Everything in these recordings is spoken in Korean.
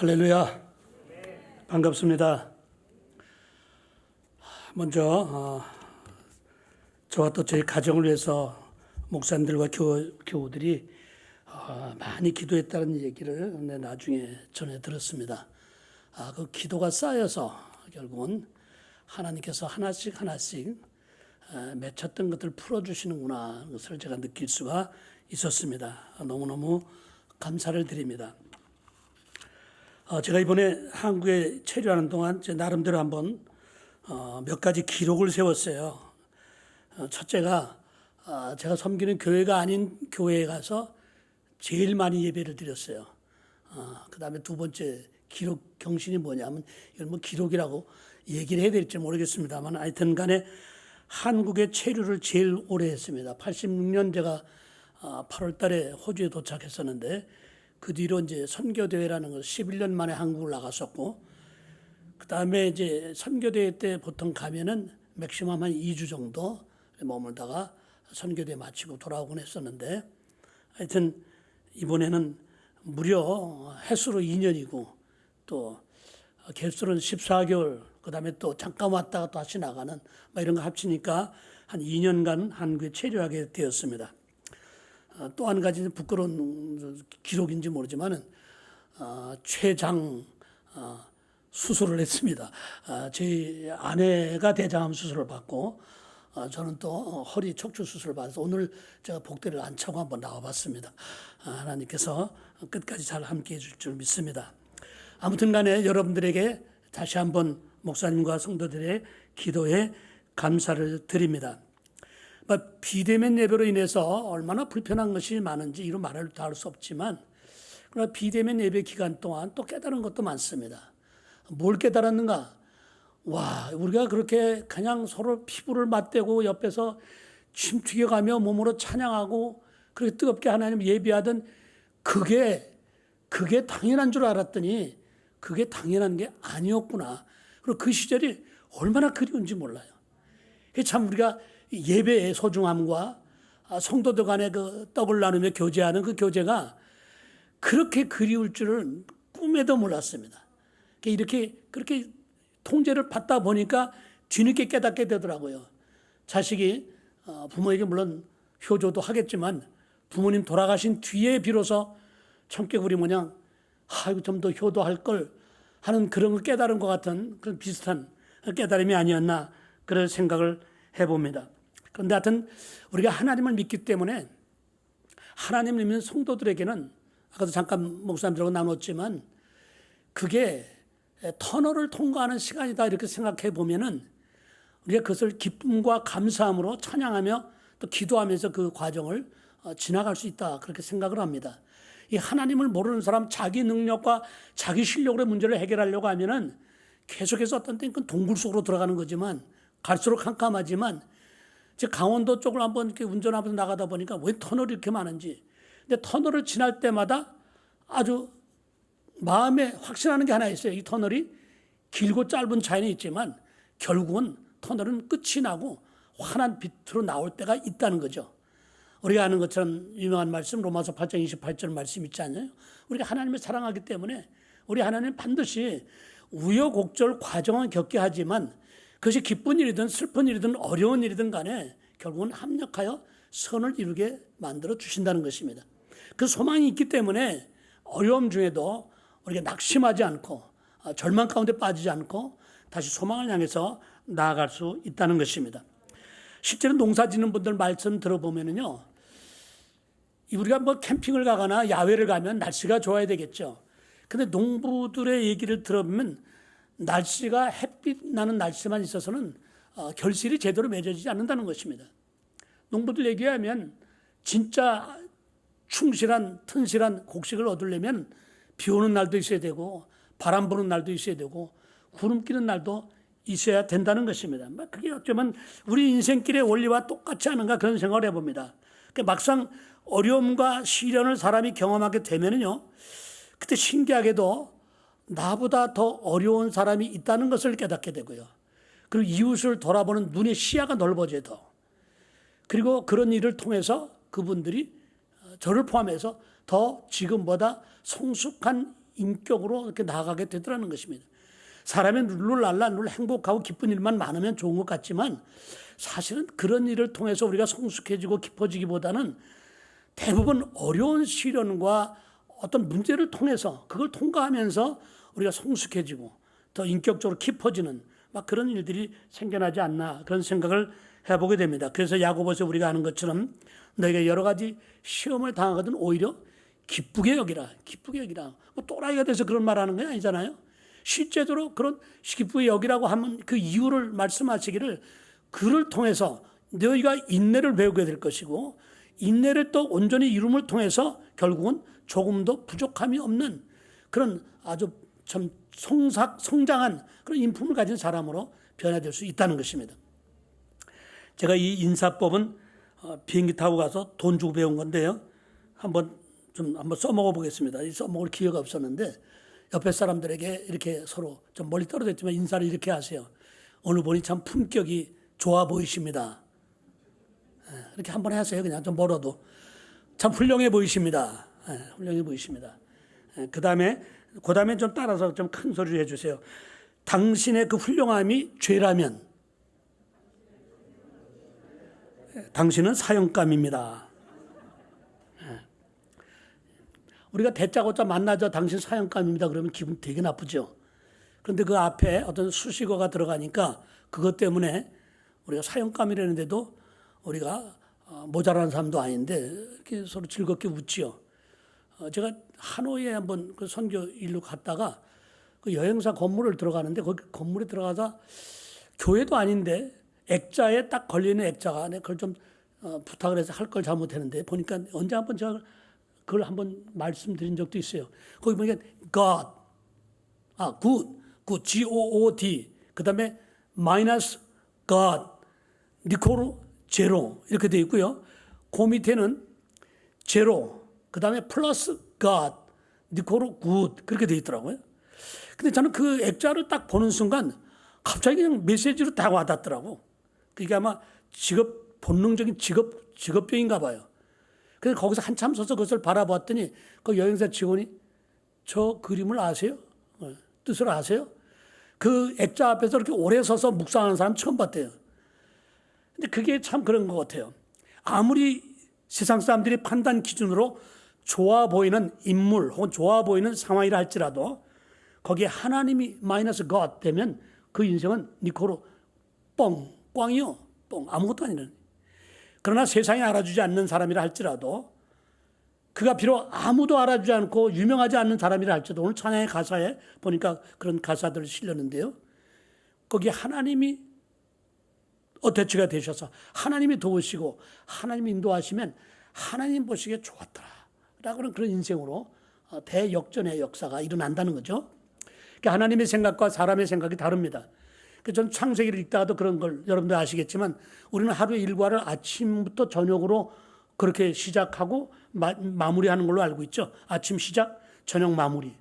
할렐루야. 반갑습니다. 먼저 저와 또 저희 가정을 위해서 목사님들과 교우들이 많이 기도했다는 얘기를 나중에 전해 들었습니다. 그 기도가 쌓여서 결국은 하나님께서 하나씩 맺혔던 것들을 풀어주시는구나, 그것을 제가 느낄 수가 있었습니다. 너무너무 감사를 드립니다. 제가 이번에 한국에 체류하는 동안 제 나름대로 한번 몇 가지 기록을 세웠어요. 첫째가 제가 섬기는 교회가 아닌 교회에 가서 제일 많이 예배를 드렸어요. 그 다음에 두 번째 기록 경신이 뭐냐면, 이건 뭐 기록이라고 얘기를 해야 될지 모르겠습니다만, 하여튼 간에 한국에 체류를 제일 오래 했습니다. 86년 제가 8월 달에 호주에 도착했었는데, 그 뒤로 이제 선교대회라는 걸 11년 만에 한국을 나갔었고, 그 다음에 이제 선교대회 때 보통 가면은 맥시멈 한 2주 정도 머물다가 선교대회 마치고 돌아오곤 했었는데, 하여튼 이번에는 무려 횟수로 2년이고 또 개수로는 14개월, 그 다음에 또 잠깐 왔다가 또 다시 나가는 이런 거 합치니까 한 2년간 한국에 체류하게 되었습니다. 또 한 가지 부끄러운 기록인지 모르지만은 췌장 수술을 했습니다. 제 아내가 대장암 수술을 받고 저는 또 허리 척추 수술을 받아서 오늘 제가 복대를 안 차고 한번 나와봤습니다. 하나님께서 끝까지 잘 함께해 줄 줄 믿습니다. 아무튼 간에 여러분들에게 다시 한번 목사님과 성도들의 기도에 감사를 드립니다. 비대면 예배로 인해서 얼마나 불편한 것이 많은지 이루 말을 다 할 수 없지만, 그러나 비대면 예배 기간 동안 또 깨달은 것도 많습니다. 뭘 깨달았는가? 우리가 그렇게 그냥 서로 피부를 맞대고 옆에서 침튀겨가며 몸으로 찬양하고 그렇게 뜨겁게 하나님 예배하던 그게 당연한 줄 알았더니 그게 당연한 게 아니었구나. 그리고 그 시절이 얼마나 그리운지 몰라요. 참 우리가 예배의 소중함과 성도들 간의 그 떡을 나누며 교제하는 그 교제가 그렇게 그리울 줄은 꿈에도 몰랐습니다. 그렇게 통제를 받다 보니까 뒤늦게 깨닫게 되더라고요. 자식이 부모에게 물론 효조도 하겠지만 부모님 돌아가신 뒤에 비로소 청개구리 모양 좀 더 효도할 걸 하는 그런 걸 깨달은 것 같은 그런 비슷한 깨달음이 아니었나, 그런 생각을 해봅니다. 그런데 하여튼 우리가 하나님을 믿기 때문에 하나님을 믿는 성도들에게는 아까도 잠깐 목사님들하고 나눴지만 그게 터널을 통과하는 시간이다, 이렇게 생각해 보면은 우리가 그것을 기쁨과 감사함으로 찬양하며 또 기도하면서 그 과정을 지나갈 수 있다, 그렇게 생각을 합니다. 이 하나님을 모르는 사람, 자기 능력과 자기 실력으로 문제를 해결하려고 하면은 계속해서 어떤 때는 동굴 속으로 들어가는 거지만, 갈수록 캄캄하지만, 제 강원도 쪽을 한번 이렇게 운전하면서 나가다 보니까 왜 터널이 이렇게 많은지. 근데 터널을 지날 때마다 아주 마음에 확신하는 게 하나 있어요. 이 터널이 길고 짧은 차이는 있지만 결국은 터널은 끝이 나고 환한 빛으로 나올 때가 있다는 거죠. 우리가 아는 것처럼 유명한 말씀, 로마서 8장 28절 말씀 있지 않나요? 우리가 하나님을 사랑하기 때문에 우리 하나님은 반드시 우여곡절 과정은 겪게 하지만 그것이 기쁜 일이든 슬픈 일이든 어려운 일이든 간에 결국은 합력하여 선을 이루게 만들어 주신다는 것입니다. 그 소망이 있기 때문에 어려움 중에도 우리가 낙심하지 않고 절망 가운데 빠지지 않고 다시 소망을 향해서 나아갈 수 있다는 것입니다. 실제로 농사 짓는 분들 말씀 들어보면요, 우리가 뭐 캠핑을 가거나 야외를 가면 날씨가 좋아야 되겠죠. 근데 농부들의 얘기를 들어보면 날씨가 햇빛 나는 날씨만 있어서는 결실이 제대로 맺어지지 않는다는 것입니다. 농부들 얘기하면 진짜 충실한 튼실한 곡식을 얻으려면 비 오는 날도 있어야 되고 바람 부는 날도 있어야 되고 구름 끼는 날도 있어야 된다는 것입니다. 그게 어쩌면 우리 인생길의 원리와 똑같지 않은가, 그런 생각을 해봅니다. 막상 어려움과 시련을 사람이 경험하게 되면요, 그때 신기하게도 나보다 더 어려운 사람이 있다는 것을 깨닫게 되고요. 그리고 이웃을 돌아보는 눈의 시야가 넓어져요. 그리고 그런 일을 통해서 그분들이 저를 포함해서 더 지금보다 성숙한 인격으로 이렇게 나아가게 되더라는 것입니다. 사람의 룰랄라 늘 행복하고 기쁜 일만 많으면 좋은 것 같지만 사실은 그런 일을 통해서 우리가 성숙해지고 깊어지기보다는 대부분 어려운 시련과 어떤 문제를 통해서 그걸 통과하면서 우리가 성숙해지고 더 인격적으로 깊어지는 막 그런 일들이 생겨나지 않나 그런 생각을 해보게 됩니다. 그래서 야고보서 우리가 아는 것처럼 너희가 여러 가지 시험을 당하거든 오히려 기쁘게 여기라. 기쁘게 여기라. 뭐 또라이가 돼서 그런 말하는 건 아니잖아요. 실제로 그런 기쁘게 여기라고 하면 그 이유를 말씀하시기를 그를 통해서 너희가 인내를 배우게 될 것이고 인내를 또 온전히 이룸을 통해서 결국은 조금도 부족함이 없는 그런 아주 참 성장한 그런 인품을 가진 사람으로 변화될 수 있다는 것입니다. 제가 이 인사법은 비행기 타고 가서 돈 주고 배운 건데요. 한번 써먹어 보겠습니다. 써먹을 기회가 없었는데 옆에 사람들에게 이렇게 서로 좀 멀리 떨어져 있지만 인사를 이렇게 하세요. 오늘 보니 참 품격이 좋아 보이십니다. 이렇게 한번 하세요. 그냥 좀 멀어도. 참 훌륭해 보이십니다. 훌륭해 보이십니다. 그 다음에 좀 따라서 좀 큰 소리를 해주세요. 당신의 그 훌륭함이 죄라면 당신은 사형감입니다. 우리가 대짜고짜 만나죠. 당신 사형감입니다. 그러면 기분 되게 나쁘죠. 그런데 그 앞에 어떤 수식어가 들어가니까 그것 때문에 우리가 사형감이라는데도 우리가 모자라는 사람도 아닌데 이렇게 서로 즐겁게 웃지요. 제가 하노이에 한번 그 선교 일로 갔다가 그 여행사 건물을 들어가는데 거기 건물에 들어가서 교회도 아닌데 액자에 딱 걸리는 액자가 그걸 좀 부탁을 해서 할 걸 잘못했는데 보니까 언제 한번 제가 그걸 한번 말씀드린 적도 있어요. 거기 보니까 good, G-O-O-D, 그 다음에 마이너스 God, 니코로 제로 이렇게 되어 있고요. 그 밑에는 제로, 그 다음에 플러스 God, 니코로 good 그렇게 되어 있더라고요. 근데 저는 그 액자를 딱 보는 순간 갑자기 그냥 메시지로 다 와닿더라고. 그게 아마 본능적인 직업병인가 봐요. 그래서 거기서 한참 서서 그것을 바라봤더니 그 여행사 직원이 저 그림을 아세요? 뜻을 아세요? 그 액자 앞에서 이렇게 오래 서서 묵상하는 사람 처음 봤대요. 근데 그게 참 그런 것 같아요. 아무리 세상 사람들이 판단 기준으로 좋아 보이는 인물 혹은 좋아 보이는 상황이라 할지라도 거기에 하나님이 마이너스 God 되면 그 인생은 니코로 꽝이요. 아무것도 아니는. 그러나 세상이 알아주지 않는 사람이라 할지라도 그가 비록 아무도 알아주지 않고 유명하지 않는 사람이라 할지라도 오늘 찬양의 가사에 보니까 그런 가사들을 실렸는데요. 거기에 하나님이 어태치가 되셔서 하나님이 도우시고 하나님이 인도하시면 하나님 보시기에 좋았더라 라고는 그런 인생으로 대역전의 역사가 일어난다는 거죠. 그러니까 하나님의 생각과 사람의 생각이 다릅니다. 전 창세기를 읽다가도 그런 걸 여러분들 아시겠지만 우리는 하루의 일과를 아침부터 저녁으로 그렇게 시작하고 마무리하는 걸로 알고 있죠. 아침 시작, 저녁 마무리.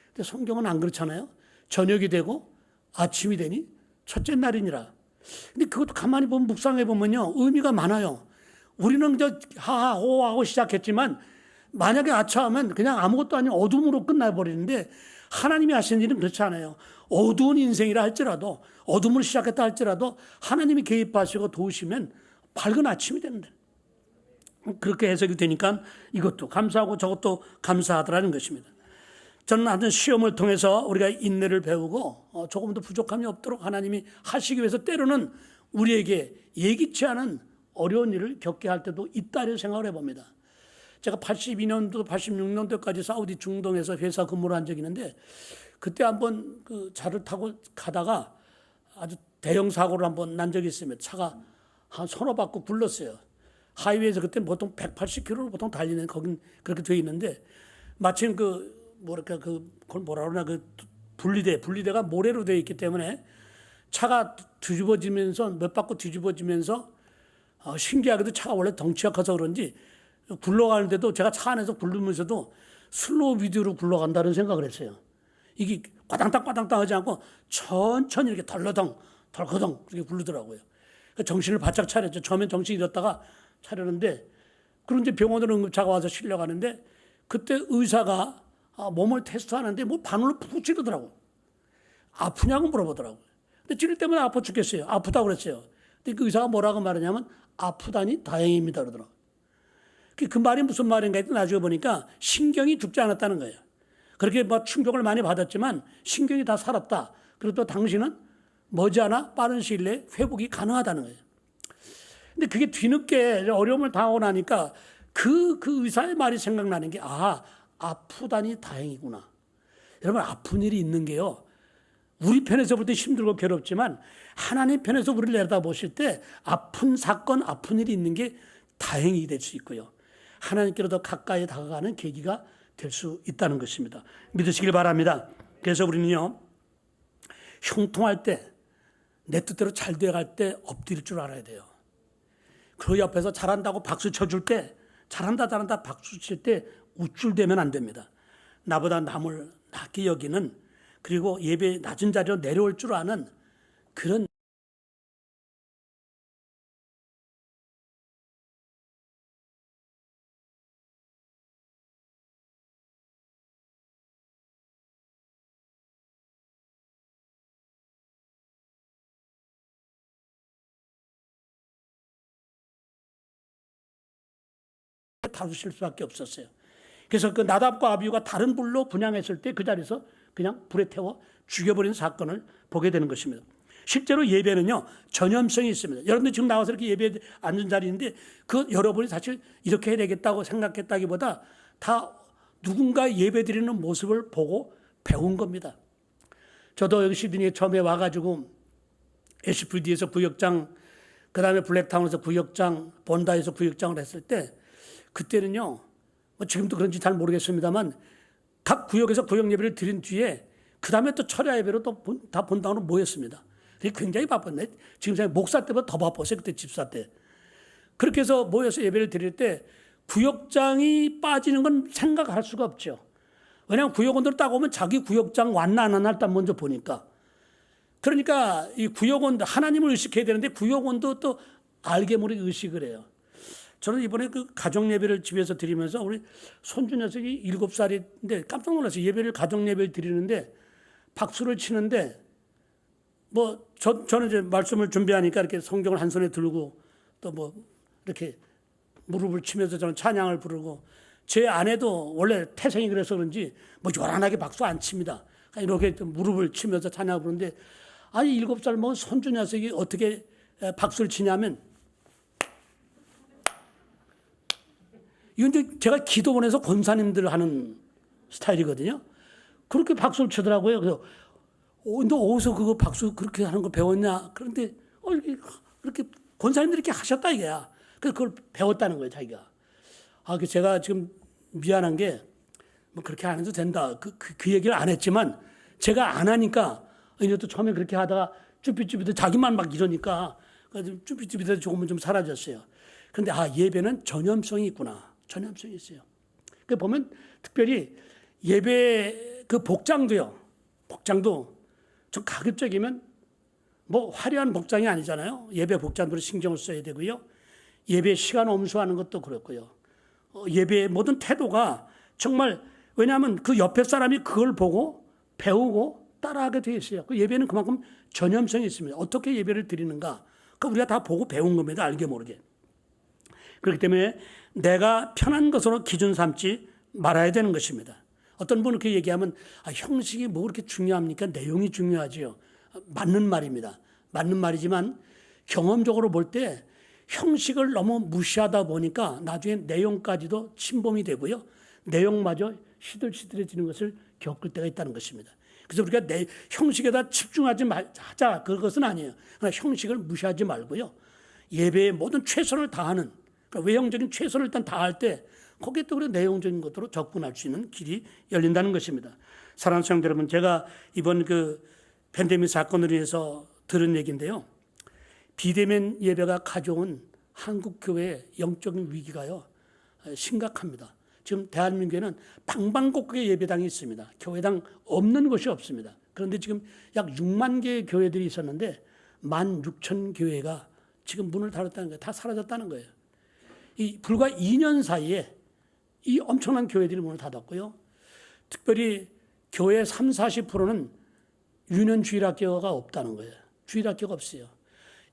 근데 성경은 안 그렇잖아요. 저녁이 되고 아침이 되니 첫째 날이니라. 근데 그것도 가만히 보면 묵상해 보면요. 의미가 많아요. 우리는 하하호하고 시작했지만 만약에 아차하면 그냥 아무것도 아닌 어둠으로 끝나버리는데 하나님이 하시는 일은 그렇지 않아요. 어두운 인생이라 할지라도 어둠을 시작했다 할지라도 하나님이 개입하시고 도우시면 밝은 아침이 되는데 그렇게 해석이 되니까 이것도 감사하고 저것도 감사하더라는 것입니다. 저는 하여튼 시험을 통해서 우리가 인내를 배우고 조금 더 부족함이 없도록 하나님이 하시기 위해서 때로는 우리에게 예기치 않은 어려운 일을 겪게 할 때도 있다고 생각을 해봅니다. 제가 82년도, 86년도까지 사우디 중동에서 회사 근무를 한 적이 있는데 그때 한번 그 차를 타고 가다가 아주 대형 사고를 한번 난 적이 있으면 차가 한 서너 바퀴 굴렀어요. 하이웨이에서 그때 보통 180km로 보통 달리는 거긴 그렇게 되어 있는데 마침 그걸 뭐라 그러나 분리대가 모래로 되어 있기 때문에 차가 뒤집어지면서 몇 바퀴 뒤집어지면서 신기하게도 차가 원래 덩치가 커서 그런지 굴러가는데도 제가 차 안에서 굴르면서도 슬로우 비디오로 굴러간다는 생각을 했어요. 이게 과당땅 하지 않고 천천히 이렇게 덜커덩 이렇게 굴르더라고요. 정신을 바짝 차렸죠. 처음엔 정신 잃었다가 차렸는데 그런 이제 병원으로 응급차가 와서 실려가는데 그때 의사가 몸을 테스트하는데 뭐 바늘로 푹 찌르더라고. 아프냐고 물어보더라고. 근데 찌를 때마다 아파 죽겠어요. 아프다고 그랬어요. 근데 그 의사가 뭐라고 말하냐면 아프다니 다행입니다 그러더라고. 그 말이 무슨 말인가 했더니 나중에 보니까 신경이 죽지 않았다는 거예요. 그렇게 뭐 충격을 많이 받았지만 신경이 다 살았다. 그리고 또 당신은 머지않아 빠른 시일 내에 회복이 가능하다는 거예요. 근데 그게 뒤늦게 어려움을 당하고 나니까 그 의사의 말이 생각나는 게 아프다니 다행이구나. 여러분 아픈 일이 있는 게요. 우리 편에서 볼 때 힘들고 괴롭지만 하나님 편에서 우리를 내려다보실 때 아픈 사건, 아픈 일이 있는 게 다행이 될 수 있고요. 하나님께로 더 가까이 다가가는 계기가 될 수 있다는 것입니다. 믿으시길 바랍니다. 그래서 우리는요. 형통할 때, 내 뜻대로 잘 돼갈 때 엎드릴 줄 알아야 돼요. 그 옆에서 잘한다고 박수 쳐줄 때, 잘한다 박수 칠 때 우쭐대면 안 됩니다. 나보다 남을 낮게 여기는, 그리고 예배 낮은 자리로 내려올 줄 아는 그런 다루실 수밖에 없었어요. 그래서 그 나답과 아비후가 다른 불로 분향했을 때 그 자리에서 그냥 불에 태워 죽여버린 사건을 보게 되는 것입니다. 실제로 예배는요 전염성이 있습니다. 여러분들 지금 나와서 이렇게 예배에 앉은 자리인데 그 여러분이 사실 이렇게 해야 되겠다고 생각했다기보다 다 누군가 예배 드리는 모습을 보고 배운 겁니다. 저도 여기 시드니에 처음에 와가지고 SPD에서 구역장, 그 다음에 블랙타운에서 구역장, 본다에서 구역장을 했을 때 그때는요, 뭐 지금도 그런지 잘 모르겠습니다만 각 구역에서 구역 예배를 드린 뒤에 그 다음에 또 철야 예배로 또 다 본당으로 모였습니다. 그게 굉장히 바빴네. 지금 생각 목사 때보다 더 바빴어요. 그때 집사 때. 그렇게 해서 모여서 예배를 드릴 때 구역장이 빠지는 건 생각할 수가 없죠. 왜냐하면 구역원들 딱 오면 자기 구역장 왔나 안 왔나 일단 먼저 보니까. 그러니까 이 구역원들, 하나님을 의식해야 되는데 구역원도 또 알게 모르게 의식을 해요. 저는 이번에 그 가정 예배를 집에서 드리면서 우리 손주 녀석이 7살인데 깜짝 놀랐어요. 예배를 가정 예배를 드리는데 박수를 치는데 뭐 저는 이제 말씀을 준비하니까 이렇게 성경을 한 손에 들고 또 뭐 이렇게 무릎을 치면서 저는 찬양을 부르고 제 아내도 원래 태생이 그래서 그런지 뭐 요란하게 박수 안 칩니다. 이렇게 무릎을 치면서 찬양을 부르는데 아니 7살 먹은 손주 녀석이 어떻게 박수를 치냐면 이건 이제 제가 기도원에서 권사님들 하는 스타일이거든요. 그렇게 박수를 치더라고요. 그래서 너 어디서 그거 박수 그렇게 하는 거 배웠냐? 그런데 이렇게 권사님들이 이렇게 하셨다 이거야. 그래서 그걸 배웠다는 거예요, 자기가. 제가 지금 미안한 게 뭐 그렇게 안 해도 된다. 그 얘기를 안 했지만 제가 안 하니까 이제도 처음에 그렇게 하다가 쭈삣쭈삣 자기만 막 이러니까 쭈삣쭈삣 조금은 좀 사라졌어요. 그런데 예배는 전염성이 있구나. 전염성이 있어요. 그 보면 특별히 예배 그 복장도요. 복장도 좀 가급적이면 뭐 화려한 복장이 아니잖아요. 예배 복장으로 신경을 써야 되고요. 예배 시간 엄수하는 것도 그렇고요. 예배의 모든 태도가 정말 왜냐하면 그 옆에 사람이 그걸 보고 배우고 따라하게 되어 있어요. 그 예배는 그만큼 전염성이 있습니다. 어떻게 예배를 드리는가? 그 우리가 다 보고 배운 겁니다. 알게 모르게. 그렇기 때문에 내가 편한 것으로 기준 삼지 말아야 되는 것입니다. 어떤 분은 그렇게 얘기하면 형식이 뭐 그렇게 중요합니까? 내용이 중요하지요. 맞는 말입니다. 맞는 말이지만 경험적으로 볼 때 형식을 너무 무시하다 보니까 나중에 내용까지도 침범이 되고요. 내용마저 시들시들해지는 것을 겪을 때가 있다는 것입니다. 그래서 우리가 형식에다 집중하지 하자 그것은 아니에요. 그러나 형식을 무시하지 말고요. 예배의 모든 최선을 다하는 그러니까 외형적인 최선을 일단 다할 때 거기에 또 우리 내용적인 것으로 접근할 수 있는 길이 열린다는 것입니다. 사랑하는 성도 여러분, 제가 이번 그 팬데믹 사건으로 인해서 들은 얘기인데요. 비대면 예배가 가져온 한국 교회의 영적인 위기가요 심각합니다. 지금 대한민국에는 방방곡곡에 예배당이 있습니다. 교회당 없는 곳이 없습니다. 그런데 지금 약 6만 개의 교회들이 있었는데 16,000교회가 지금 문을 닫았다는 거예요. 다 사라졌다는 거예요. 불과 2년 사이에 이 엄청난 교회들이 문을 닫았고요. 특별히 교회 30-40%는 유년 주일학교가 없다는 거예요. 주일학교가 없어요.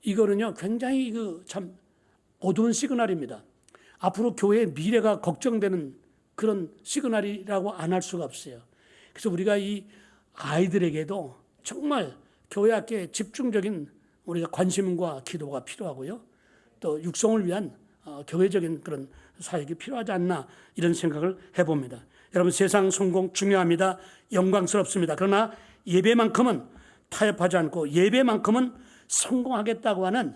이거는요 굉장히 참 어두운 시그널입니다. 앞으로 교회의 미래가 걱정되는 그런 시그널이라고 안 할 수가 없어요. 그래서 우리가 이 아이들에게도 정말 교회 학교에 집중적인 우리가 관심과 기도가 필요하고요. 또 육성을 위한 교회적인 그런 사역이 필요하지 않나 이런 생각을 해봅니다. 여러분 세상 성공 중요합니다. 영광스럽습니다. 그러나 예배만큼은 타협하지 않고 예배만큼은 성공하겠다고 하는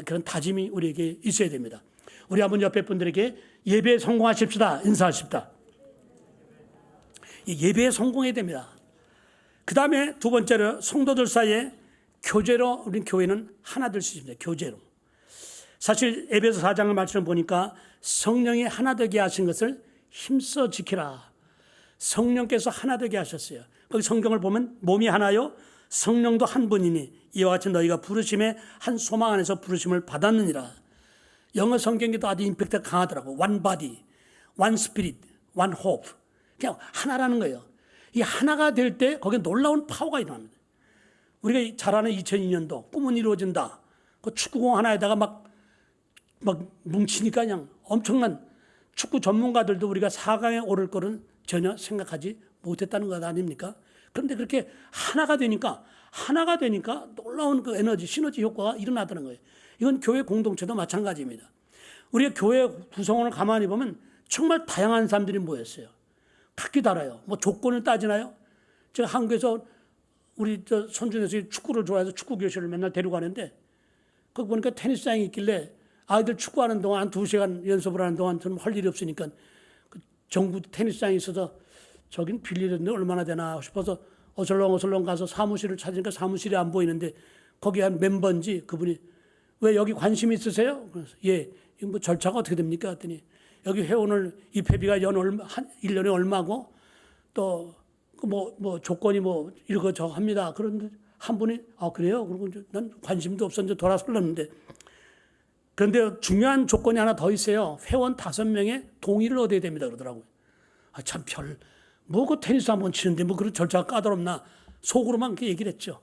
그런 다짐이 우리에게 있어야 됩니다. 우리 한번 옆에 분들에게 예배에 성공하십시다. 인사하십시다. 예배에 성공해야 됩니다. 그 다음에 두 번째로 성도들 사이에 교제로 우리 교회는 하나 될 수 있습니다. 교제로. 사실 에베소 4장의 말씀을 보니까 성령이 하나 되게 하신 것을 힘써 지키라. 성령께서 하나 되게 하셨어요. 거기 성경을 보면 몸이 하나요 성령도 한 분이니 이와 같이 너희가 부르심의 한 소망 안에서 부르심을 받았느니라. 영어 성경에도 아주 임팩트가 강하더라고. One body, one spirit, one hope. 그냥 하나라는 거예요. 이 하나가 될 때 거기에 놀라운 파워가 일어납니다. 우리가 잘 아는 2002년도 꿈은 이루어진다. 그 축구공 하나에다가 막 뭉치니까 그냥 엄청난 축구 전문가들도 우리가 4강에 오를 거는 전혀 생각하지 못했다는 것 아닙니까? 그런데 그렇게 하나가 되니까 놀라운 그 에너지, 시너지 효과가 일어나더는 거예요. 이건 교회 공동체도 마찬가지입니다. 우리가 교회 구성원을 가만히 보면 정말 다양한 사람들이 모였어요. 각기 달라요. 뭐 조건을 따지나요? 제가 한국에서 우리 손주 녀석이 축구를 좋아해서 축구 교실을 맨날 데리고 가는데 거기 보니까 테니스장이 있길래 아이들 축구하는 동안 한 2시간 연습을 하는 동안 저는 할 일이 없으니까 그 정부 테니스장이 있어서 저긴 빌리는데 얼마나 되나 싶어서 어슬렁 가서 사무실을 찾으니까 사무실이 안 보이는데 거기 한 멤버인지 그분이 왜 여기 관심 있으세요? 그래서 예, 이거 뭐 절차가 어떻게 됩니까? 했더니 여기 회원을 입회비가 1년에 얼마고 또 뭐 조건이 뭐 이거 저 합니다. 그런데 한 분이 그래요? 그러고 난 관심도 없었는데 돌아서 흘렀는데 그런데 중요한 조건이 하나 더 있어요. 회원 5명의 동의를 얻어야 됩니다. 그러더라고요. 참 뭐 그 테니스 한번 치는데 뭐 그런 절차가 까다롭나 속으로만 그 얘기를 했죠.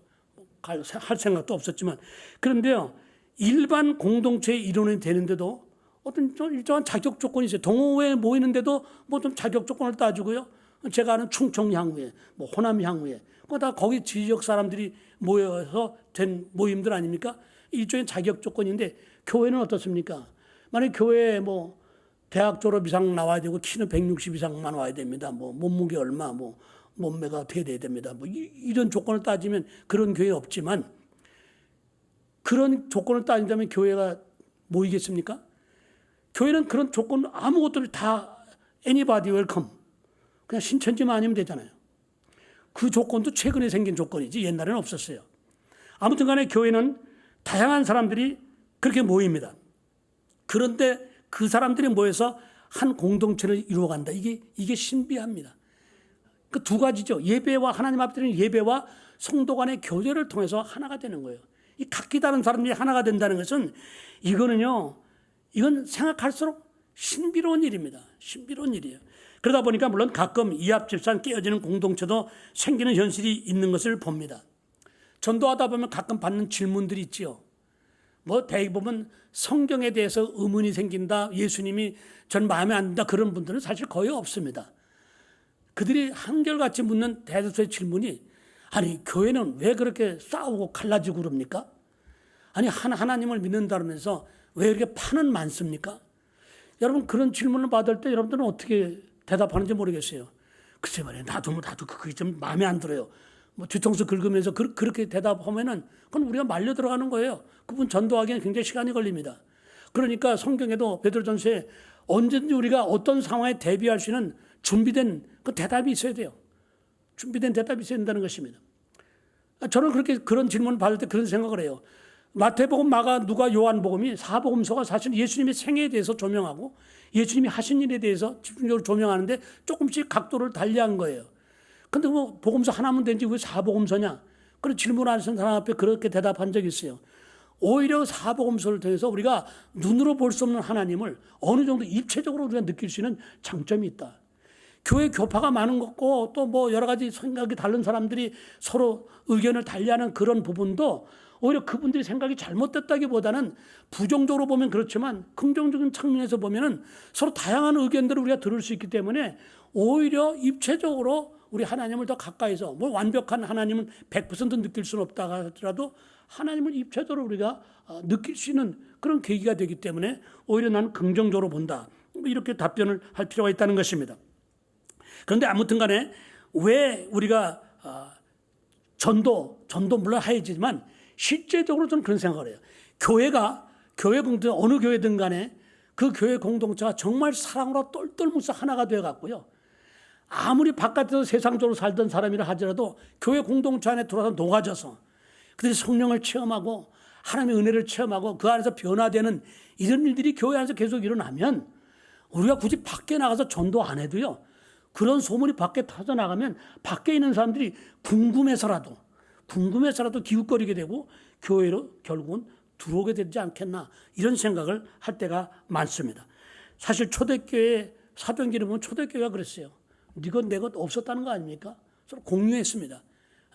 할 생각도 없었지만 그런데요 일반 공동체의 일원이 되는데도 어떤 좀 일정한 자격 조건이 있어요. 동호회에 모이는데도 뭐 좀 자격 조건을 따지고요. 제가 아는 충청 향후회, 뭐 호남 향후회, 그거 다 거기 지역 사람들이 모여서 된 모임들 아닙니까? 일종의 자격 조건인데 교회는 어떻습니까? 만약 교회에 뭐 대학 졸업 이상 나와야 되고 키는 160 이상만 와야 됩니다. 뭐 몸무게 얼마, 뭐 몸매가 어떻게 돼야 됩니다. 뭐 이런 조건을 따지면 그런 교회 없지만 그런 조건을 따진다면 교회가 모이겠습니까? 교회는 그런 조건 아무것도 다 anybody welcome. 그냥 신천지만 아니면 되잖아요. 그 조건도 최근에 생긴 조건이지 옛날에는 없었어요. 아무튼 간에 교회는 다양한 사람들이 그렇게 모입니다. 그런데 그 사람들이 모여서 한 공동체를 이루어간다. 이게 신비합니다. 그 두 가지죠. 예배와 하나님 앞에 드리는 예배와 성도 간의 교제를 통해서 하나가 되는 거예요. 이 각기 다른 사람들이 하나가 된다는 것은 이건 생각할수록 신비로운 일입니다. 신비로운 일이에요. 그러다 보니까 물론 가끔 이합집산 깨어지는 공동체도 생기는 현실이 있는 것을 봅니다. 전도하다 보면 가끔 받는 질문들이 있지요. 뭐 대부분 성경에 대해서 의문이 생긴다. 예수님이 전 마음에 안 든다. 그런 분들은 사실 거의 없습니다. 그들이 한결같이 묻는 대다수의 질문이 아니 교회는 왜 그렇게 싸우고 갈라지고 그럽니까? 아니 하나님을 믿는다면서 왜 이렇게 파는 많습니까? 여러분 그런 질문을 받을 때 여러분들은 어떻게 대답하는지 모르겠어요. 글쎄 말이에요. 나도 그게 좀 마음에 안 들어요. 뭐 뒤통수 긁으면서 그렇게 대답하면은 그건 우리가 말려 들어가는 거예요. 그분 전도하기에는 굉장히 시간이 걸립니다. 그러니까 성경에도 베드로전서에 언제든지 우리가 어떤 상황에 대비할 수 있는 준비된 그 대답이 있어야 돼요. 준비된 대답이 있어야 된다는 것입니다. 저는 그런 질문을 받을 때 그런 생각을 해요. 마태복음, 마가, 누가, 요한복음이 사복음서가 사실 예수님의 생애에 대해서 조명하고 예수님이 하신 일에 대해서 집중적으로 조명하는데 조금씩 각도를 달리한 거예요. 근데 뭐 복음서 하나면 되지 왜 사복음서냐? 그런 질문하는 사람 앞에 그렇게 대답한 적이 있어요. 오히려 사복음서를 통해서 우리가 눈으로 볼 수 없는 하나님을 어느 정도 입체적으로 우리가 느낄 수 있는 장점이 있다. 교회 교파가 많은 것고 또 뭐 여러 가지 생각이 다른 사람들이 서로 의견을 달리하는 그런 부분도 오히려 그분들이 생각이 잘못됐다기보다는 부정적으로 보면 그렇지만 긍정적인 측면에서 보면은 서로 다양한 의견들을 우리가 들을 수 있기 때문에 오히려 입체적으로 우리 하나님을 더 가까이서 뭐 완벽한 하나님은 100% 느낄 수는 없다 하더라도 하나님을 입체적으로 우리가 느낄 수 있는 그런 계기가 되기 때문에 오히려 나는 긍정적으로 본다. 이렇게 답변을 할 필요가 있다는 것입니다. 그런데 아무튼 간에 왜 우리가 전도 물론 해야지만 실제적으로 저는 그런 생각을 해요. 교회 공동체 어느 교회든 간에 그 교회 공동체가 정말 사랑으로 똘똘 뭉쳐 하나가 되어 갔고요. 아무리 바깥에서 세상적으로 살던 사람이라 하더라도 교회 공동체 안에 들어와서 녹아져서 그들이 성령을 체험하고 하나님의 은혜를 체험하고 그 안에서 변화되는 이런 일들이 교회 안에서 계속 일어나면 우리가 굳이 밖에 나가서 전도 안 해도요. 그런 소문이 밖에 터져나가면 밖에 있는 사람들이 궁금해서라도 기웃거리게 되고 교회로 결국은 들어오게 되지 않겠나 이런 생각을 할 때가 많습니다. 사실 초대교회 사도행전에 보면 초대교회가 그랬어요. 네것 내것 없었다는 거 아닙니까? 서로 공유했습니다.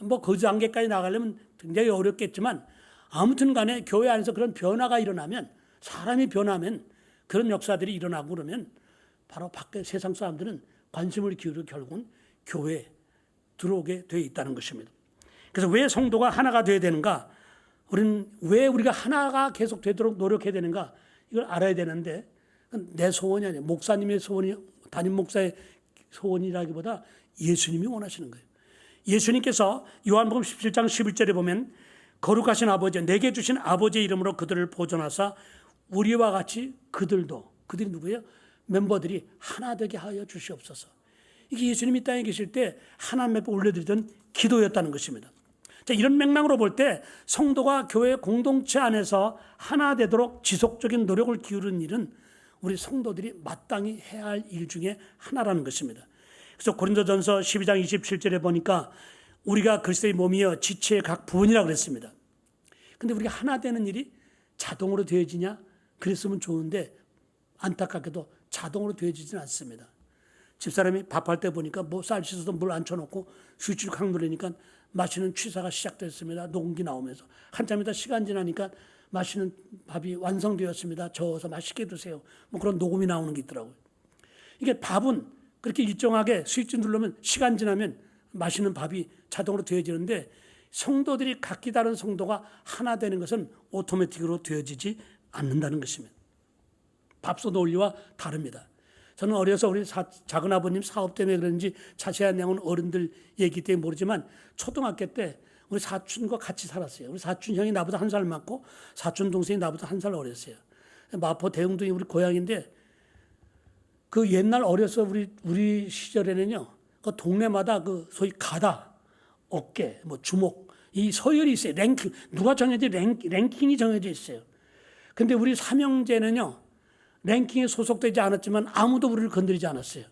뭐 그 단계까지 나가려면 굉장히 어렵겠지만 아무튼 간에 교회 안에서 그런 변화가 일어나면 사람이 변하면 그런 역사들이 일어나고 그러면 바로 밖에 세상 사람들은 관심을 기울여 결국은 교회에 들어오게 되어 있다는 것입니다. 그래서 왜 성도가 하나가 되어야 되는가? 우리는 왜 우리가 하나가 계속 되도록 노력해야 되는가? 이걸 알아야 되는데 내 소원이 아니에요. 목사님의 소원이 담임 목사의 소원이라기보다 예수님이 원하시는 거예요. 예수님께서 요한복음 17장 11절에 보면 거룩하신 아버지 내게 주신 아버지의 이름으로 그들을 보존하사 우리와 같이 그들이 누구예요? 멤버들이 하나 되게 하여 주시옵소서. 이게 예수님이 땅에 계실 때 하나님 앞에 올려드리던 기도였다는 것입니다. 자, 이런 맥락으로 볼 때 성도가 교회 공동체 안에서 하나 되도록 지속적인 노력을 기울이는 일은 우리 성도들이 마땅히 해야 할 일 중에 하나라는 것입니다. 그래서 고린도전서 12장 27절에 보니까 우리가 그리스도의 몸이여 지체의 각 부분이라고 그랬습니다. 근데 우리가 하나 되는 일이 자동으로 되어지냐? 그랬으면 좋은데 안타깝게도 자동으로 되어지지는 않습니다. 집사람이 밥할 때 보니까 뭐 쌀 씻어서 물 앉혀놓고 스위치를 확 누르니까 마시는 취사가 시작됐습니다. 녹음기 나오면서 한참 있다 시간 지나니까 마시는 밥이 완성되었습니다. 저어서 맛있게 드세요. 뭐 그런 녹음이 나오는 게 있더라고요. 이게 밥은 그렇게 일정하게 스위치 누르면 시간 지나면 마시는 밥이 자동으로 되어지는데 성도들이 각기 다른 성도가 하나 되는 것은 오토매틱으로 되어지지 않는다는 것입니다. 밥솥 원리와 다릅니다. 저는 어려서 우리 작은 아버님 사업 때문에 그런지 자세한 내용은 어른들 얘기 때문에 모르지만 초등학교 때 우리 사촌과 같이 살았어요. 우리 사촌 형이 나보다 한 살 많고 사촌 동생이 나보다 한 살 어렸어요. 마포 대흥동이 우리 고향인데 그 옛날 어려서 우리 시절에는요. 그 동네마다 그 소위 가다, 어깨, 뭐 주목 이 서열이 있어요. 랭킹 누가 정해져 랭킹이 정해져 있어요. 근데 우리 삼형제는요. 랭킹에 소속되지 않았지만 아무도 우리를 건드리지 않았어요.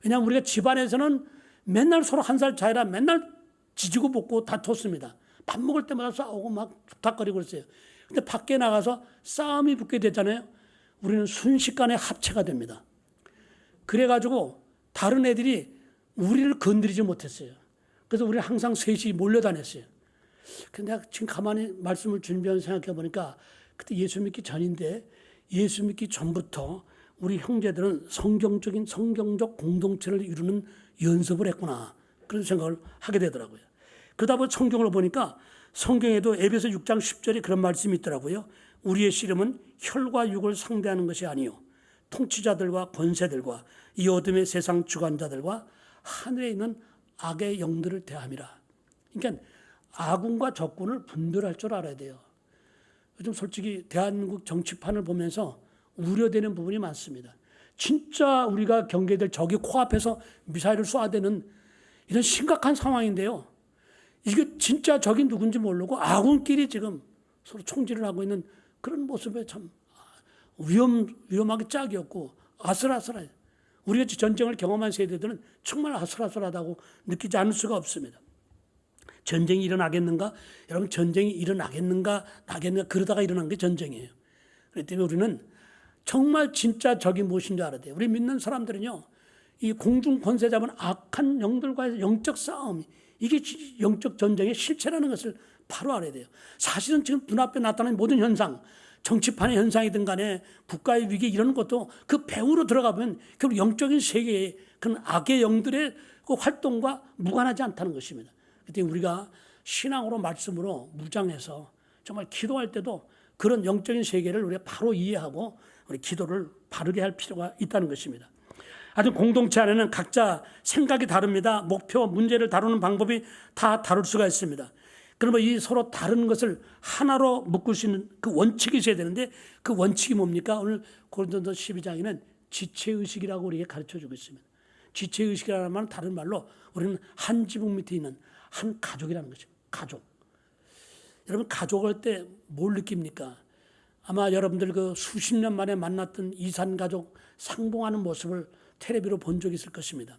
왜냐하면 우리가 집안에서는 맨날 서로 한 살 차이라 맨날 지지고 볶고 다퉜습니다. 밥 먹을 때마다 싸우고 막 툭탁거리고 그랬어요. 근데 밖에 나가서 싸움이 붙게 되잖아요. 우리는 순식간에 합체가 됩니다. 그래가지고 다른 애들이 우리를 건드리지 못했어요. 그래서 우리는 항상 셋이 몰려다녔어요. 근데 내가 지금 가만히 말씀을 준비하면서 생각해 보니까 그때 예수 믿기 전인데 예수 믿기 전부터 우리 형제들은 성경적 공동체를 이루는 연습을 했구나. 그런 생각을 하게 되더라고요. 그러다 보니 성경을 보니까 성경에도 에베소 6장 10절에 그런 말씀이 있더라고요. 우리의 씨름은 혈과 육을 상대하는 것이 아니요 통치자들과 권세들과 이 어둠의 세상 주관자들과 하늘에 있는 악의 영들을 대함이라. 그러니까 아군과 적군을 분별할 줄 알아야 돼요. 요즘 솔직히 대한민국 정치판을 보면서 우려되는 부분이 많습니다. 진짜 우리가 경계될 적이 코앞에서 미사일을 쏘아대는 이런 심각한 상황인데요. 이게 진짜 적이 누군지 모르고 아군끼리 지금 서로 총질을 하고 있는 그런 모습에 참 위험하게 짝이었고 아슬아슬해요. 우리가 전쟁을 경험한 세대들은 정말 아슬아슬하다고 느끼지 않을 수가 없습니다. 전쟁이 일어나겠는가? 여러분 전쟁이 일어나겠는가? 그러다가 일어난 게 전쟁이에요. 그렇기 때문에 우리는 정말 진짜 적이 무엇인지 알아야 돼요. 우리 믿는 사람들은요. 이 공중 권세 잡은 악한 영들과의 영적 싸움, 이게 영적 전쟁의 실체라는 것을 바로 알아야 돼요. 사실은 지금 눈앞에 나타나는 모든 현상, 정치판의 현상이든 간에 국가의 위기 이런 것도 그 배후로 들어가 보면 결국 영적인 세계의 그런 악의 영들의 그 활동과 무관하지 않다는 것입니다. 그때 우리가 신앙으로 말씀으로 무장해서 정말 기도할 때도 그런 영적인 세계를 우리가 바로 이해하고 우리 기도를 바르게 할 필요가 있다는 것입니다. 아주 공동체 안에는 각자 생각이 다릅니다. 목표, 문제를 다루는 방법이 다 다를 수가 있습니다. 그러면 이 서로 다른 것을 하나로 묶을 수 있는 그 원칙이 있어야 되는데 그 원칙이 뭡니까? 오늘 고린도서 12장에는 지체의식이라고 우리에게 가르쳐주고 있습니다. 지체의식이라는 말은 다른 말로 우리는 한 지붕 밑에 있는 한 가족이라는 것입니다. 가족. 여러분 가족할 때 뭘 느낍니까? 아마 여러분들 그 수십 년 만에 만났던 이산 가족 상봉하는 모습을 텔레비로 본 적이 있을 것입니다.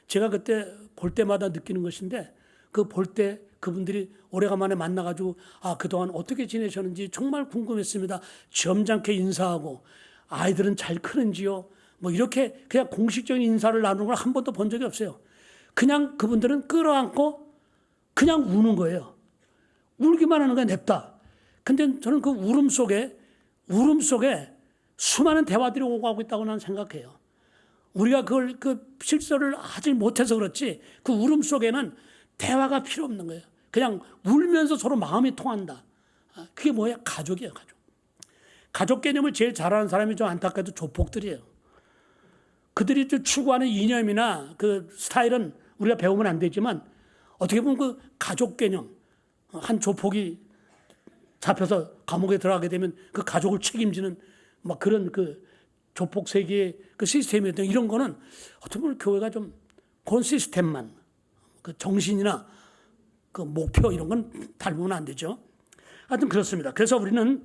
제가 그때 볼 때마다 느끼는 것인데 그 볼 때 그분들이 오래간만에 만나가지고 그동안 어떻게 지내셨는지 정말 궁금했습니다. 점잖게 인사하고 아이들은 잘 크는지요. 뭐 이렇게 그냥 공식적인 인사를 나누는 걸 한 번도 본 적이 없어요. 그냥 그분들은 끌어안고 그냥 우는 거예요. 울기만 하는 거야 냅다. 근데 저는 그 울음 속에 수많은 대화들이 오고 가고 있다고 나는 생각해요. 우리가 그걸 그 실수를 하지 못해서 그렇지 그 울음 속에는 대화가 필요 없는 거예요. 그냥 울면서 서로 마음이 통한다. 그게 뭐예요? 가족이에요, 가족. 가족 개념을 제일 잘하는 사람이 좀 안타깝게도 조폭들이에요. 그들이 추구하는 이념이나 그 스타일은 우리가 배우면 안 되지만 어떻게 보면 그 가족 개념, 한 조폭이 잡혀서 감옥에 들어가게 되면 그 가족을 책임지는 막 그런 그 조폭 세계의 그 시스템이었던 이런 거는 어떻게 보면 교회가 좀 그런 시스템만 그 정신이나 그 목표 이런 건 닮으면 안 되죠. 하여튼 그렇습니다. 그래서 우리는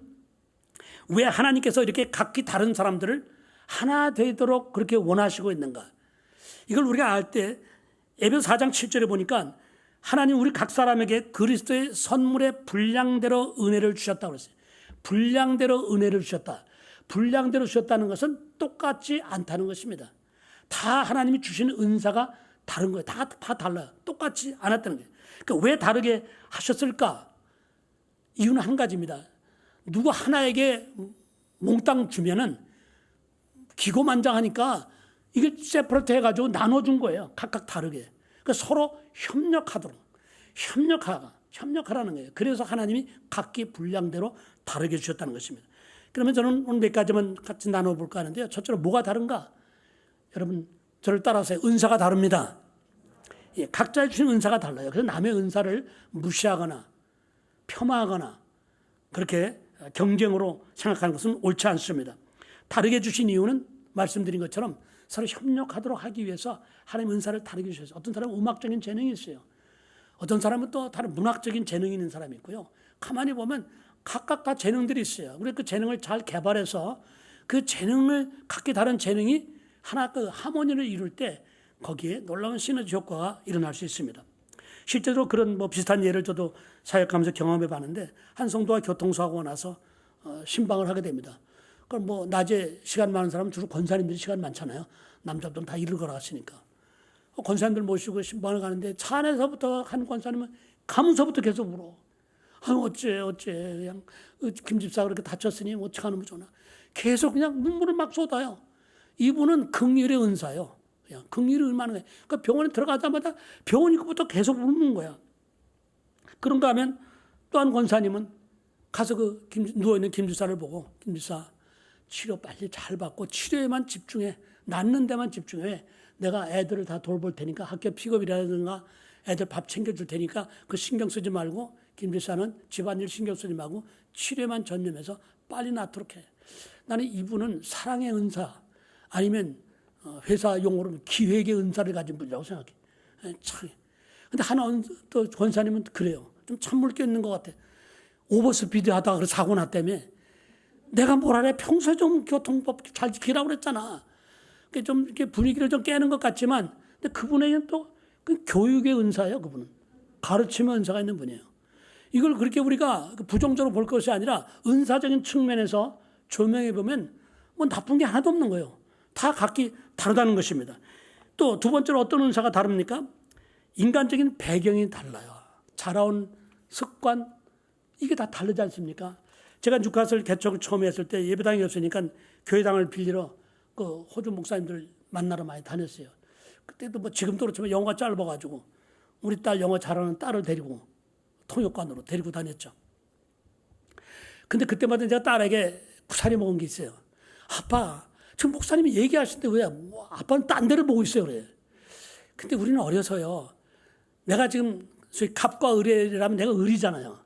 왜 하나님께서 이렇게 각기 다른 사람들을 하나 되도록 그렇게 원하시고 있는가? 이걸 우리가 알 때 에베소 4장 7절에 보니까 하나님 우리 각 사람에게 그리스도의 선물의 분량대로 은혜를 주셨다고 그랬어요. 분량대로 은혜를 주셨다. 분량대로 주셨다는 것은 똑같지 않다는 것입니다. 다 하나님이 주시는 은사가 다른 거예요. 다 달라요. 똑같지 않았다는 거예요. 그러니까 왜 다르게 하셨을까? 이유는 한 가지입니다. 누구 하나에게 몽땅 주면은 기고만장하니까 이게 세퍼레이트 해가지고 나눠준 거예요. 각각 다르게. 그러니까 서로 협력하라는 거예요. 그래서 하나님이 각기 분량대로 다르게 주셨다는 것입니다. 그러면 저는 오늘 몇 가지만 같이 나눠볼까 하는데요. 첫째로 뭐가 다른가? 여러분 저를 따라서요. 은사가 다릅니다. 예, 각자의 주신 은사가 달라요. 그래서 남의 은사를 무시하거나 폄하하거나 그렇게 경쟁으로 생각하는 것은 옳지 않습니다. 다르게 주신 이유는 말씀드린 것처럼 서로 협력하도록 하기 위해서 하나님 은사를 다르게 주셨어요. 어떤 사람은 음악적인 재능이 있어요. 어떤 사람은 또 다른 문학적인 재능이 있는 사람이 있고요. 가만히 보면 각각 다 재능들이 있어요. 우리 그 재능을 잘 개발해서 그 재능을 각기 다른 재능이 하나 그 하모니를 이룰 때 거기에 놀라운 시너지 효과가 일어날 수 있습니다. 실제로 그런 뭐 비슷한 예를 저도 사역하면서 경험해 봤는데 한 성도가 교통사고가 나서 신방을 하게 됩니다. 그럼 뭐 낮에 시간 많은 사람은 주로 권사님들이 시간 많잖아요. 남자들은 다 일을 걸어갔으니까. 권사님들 모시고 신방을 가는데 차 안에서부터 한 권사님은 가면서부터 계속 울어. 어째 그냥 김 집사가 그렇게 다쳤으니 어떡하는 거 좋나. 계속 그냥 눈물을 막 쏟아요. 이분은 긍휼의 은사요. 그냥 긍휼이 얼마나 해. 그러니까 병원에 들어가자마자 병원 입구부터 계속 울는 거야. 그런가 하면 또 한 권사님은 가서 그 누워있는 김 집사를 보고 김 집사 치료 빨리 잘 받고 치료에만 집중해. 낫는 데만 집중해. 내가 애들을 다 돌볼 테니까 학교 픽업이라든가 애들 밥 챙겨줄 테니까 그 신경 쓰지 말고 김 집사는 집안일 신경 쓰지 말고 치료에만 전념해서 빨리 낫도록 해. 나는 이분은 사랑의 은사 아니면 회사 용어로 기획의 은사를 가진 분이라고 생각해. 참. 근데 하나 또 권사님은 그래요. 좀 찬물 껴있는 것 같아. 오버스피드 하다가 사고 났다며. 내가 뭐라래 평소에 좀 교통법 잘 지키라고 그랬잖아. 좀 이렇게 분위기를 좀 깨는 것 같지만, 근데 그분에게는 또 그 교육의 은사예요. 그분은 가르침의 은사가 있는 분이에요. 이걸 그렇게 우리가 부정적으로 볼 것이 아니라 은사적인 측면에서 조명해 보면 뭐 나쁜 게 하나도 없는 거예요. 다 각기 다르다는 것입니다. 또 두 번째로 어떤 은사가 다릅니까? 인간적인 배경이 달라요. 자라온 습관, 이게 다 다르지 않습니까? 제가 뉴카슬 개척을 처음 했을 때 예배당이 없으니까 교회당을 빌리러 그 호주 목사님들 만나러 많이 다녔어요. 그때도 뭐 지금도 그렇지만 영어가 짧아가지고 우리 딸 영어 잘하는 딸을 데리고 통역관으로 데리고 다녔죠. 근데 그때마다 제가 딸에게 구사리 먹은 게 있어요. 아빠, 지금 목사님이 얘기하시는데 왜 아빠는 딴 데를 보고 있어요 그래. 근데 우리는 어려서요. 내가 지금 소위 갑과 을이라면 내가 을이잖아요.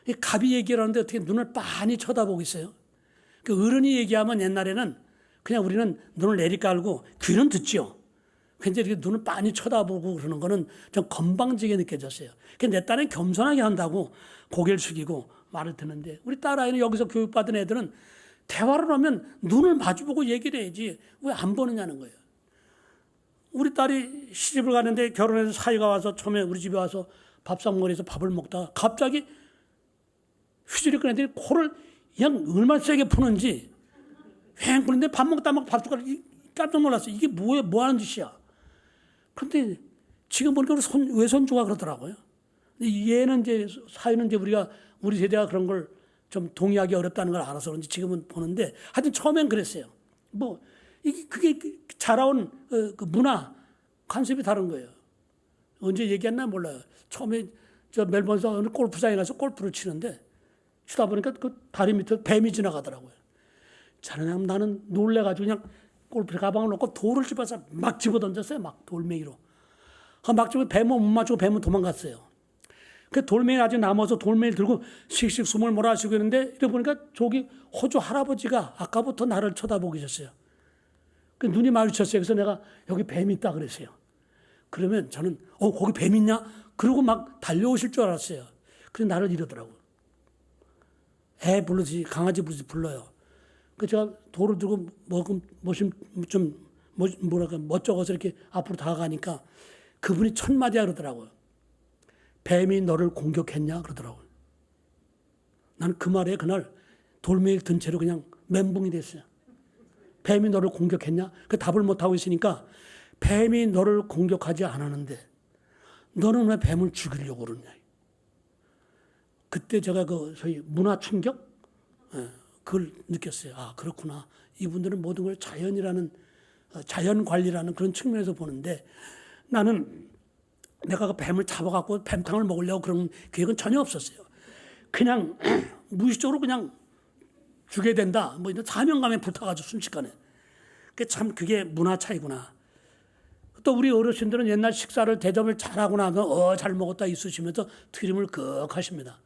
이 갑이 얘기를 하는데 어떻게 눈을 빤히 쳐다보고 있어요. 그 어른이 얘기하면 옛날에는 그냥 우리는 눈을 내리깔고 귀는 듣지요. 근데 이렇게 눈을 빤히 쳐다보고 그러는 거는 좀 건방지게 느껴졌어요. 내 딸은 겸손하게 한다고 고개를 숙이고 말을 듣는데 우리 딸아이는 여기서 교육받은 애들은 대화를 하면 눈을 마주보고 얘기를 해야지 왜 안 보느냐는 거예요. 우리 딸이 시집을 가는데 결혼해서 사위가 와서 처음에 우리 집에 와서 밥상머리에서 밥을 먹다가 갑자기 휘저리 꺼내더니 코를 그냥 얼마나 세게 푸는지 휑 푸는데 밥 먹다 막 밥숟가락이 깜짝 놀랐어요. 이게 뭐야, 뭐 하는 짓이야. 그런데 지금 보니까 우리 외손주가 그러더라고요. 얘는 이제 사위는 이제 우리 세대가 그런 걸 좀 동의하기 어렵다는 걸 알아서 그런지 지금은 보는데 하여튼 처음엔 그랬어요. 뭐 이게 그게 자라온 그 문화 관습이 다른 거예요. 언제 얘기했나 몰라요. 처음에 저 멜번에서 어느 골프장에 가서 골프를 치는데 치다 보니까 그 다리 밑에 뱀이 지나가더라고요. 자네는 나는 놀래가지고 그냥 골프 가방을 놓고 돌을 집어서 막 집어던졌어요. 막 돌멩이로. 막 집어 뱀은 못 맞추고 뱀은 도망갔어요. 그 돌멩이 아직 남아서 돌멩이 들고 씩씩 숨을 몰아쉬고 있는데 이러고 보니까 저기 호주 할아버지가 아까부터 나를 쳐다보고 계셨어요. 그 눈이 마주쳤어요. 그래서 내가 여기 뱀이 있다 그랬어요. 그러면 저는 거기 뱀 있냐? 그러고 막 달려오실 줄 알았어요. 그래서 나를 이러더라고요. 애 부르지 강아지 부르지 불러요. 그 제가 돌을 들고 멋쩍어서 이렇게 앞으로 다가가니까 그분이 첫 마디 하더라고요. 뱀이 너를 공격했냐 그러더라고요. 나는 그 말에 그날 돌멩이를 든 채로 그냥 멘붕이 됐어요. 뱀이 너를 공격했냐? 그 답을 못하고 있으니까 뱀이 너를 공격하지 않았는데 너는 왜 뱀을 죽이려고 그러냐. 그때 제가 그 소위 문화 충격? 그걸 느꼈어요. 아, 그렇구나. 이분들은 모든 걸 자연 관리라는 그런 측면에서 보는데 나는 내가 그 뱀을 잡아갖고 뱀탕을 먹으려고 그런 계획은 전혀 없었어요. 그냥 무의식적으로 그냥 주게 된다. 뭐 이런 사명감에 불타가지고 순식간에. 그게 문화 차이구나. 또 우리 어르신들은 옛날 식사를 대접을 잘하고 나서 잘 먹었다 있으시면서 트림을 꺽 하십니다.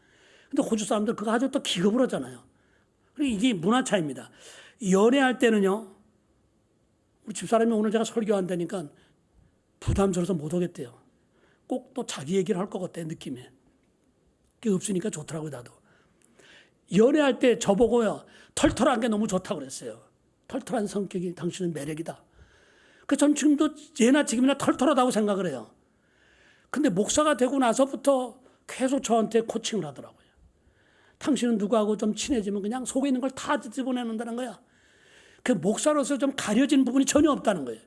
근데 호주 사람들 그거 아주 또 기겁을 하잖아요. 이게 문화 차이입니다. 연애할 때는요. 우리 집사람이 오늘 제가 설교한다니까 부담스러워서 못 오겠대요. 꼭 또 자기 얘기를 할 것 같아 느낌에. 그게 없으니까 좋더라고요 나도. 연애할 때 저보고요. 털털한 게 너무 좋다고 그랬어요. 털털한 성격이 당신은 매력이다. 그래서 전 지금도 예나 지금이나 털털하다고 생각을 해요. 근데 목사가 되고 나서부터 계속 저한테 코칭을 하더라고요. 당신은 누구하고 좀 친해지면 그냥 속에 있는 걸 다 집어내는다는 거야. 그 목사로서 좀 가려진 부분이 전혀 없다는 거예요.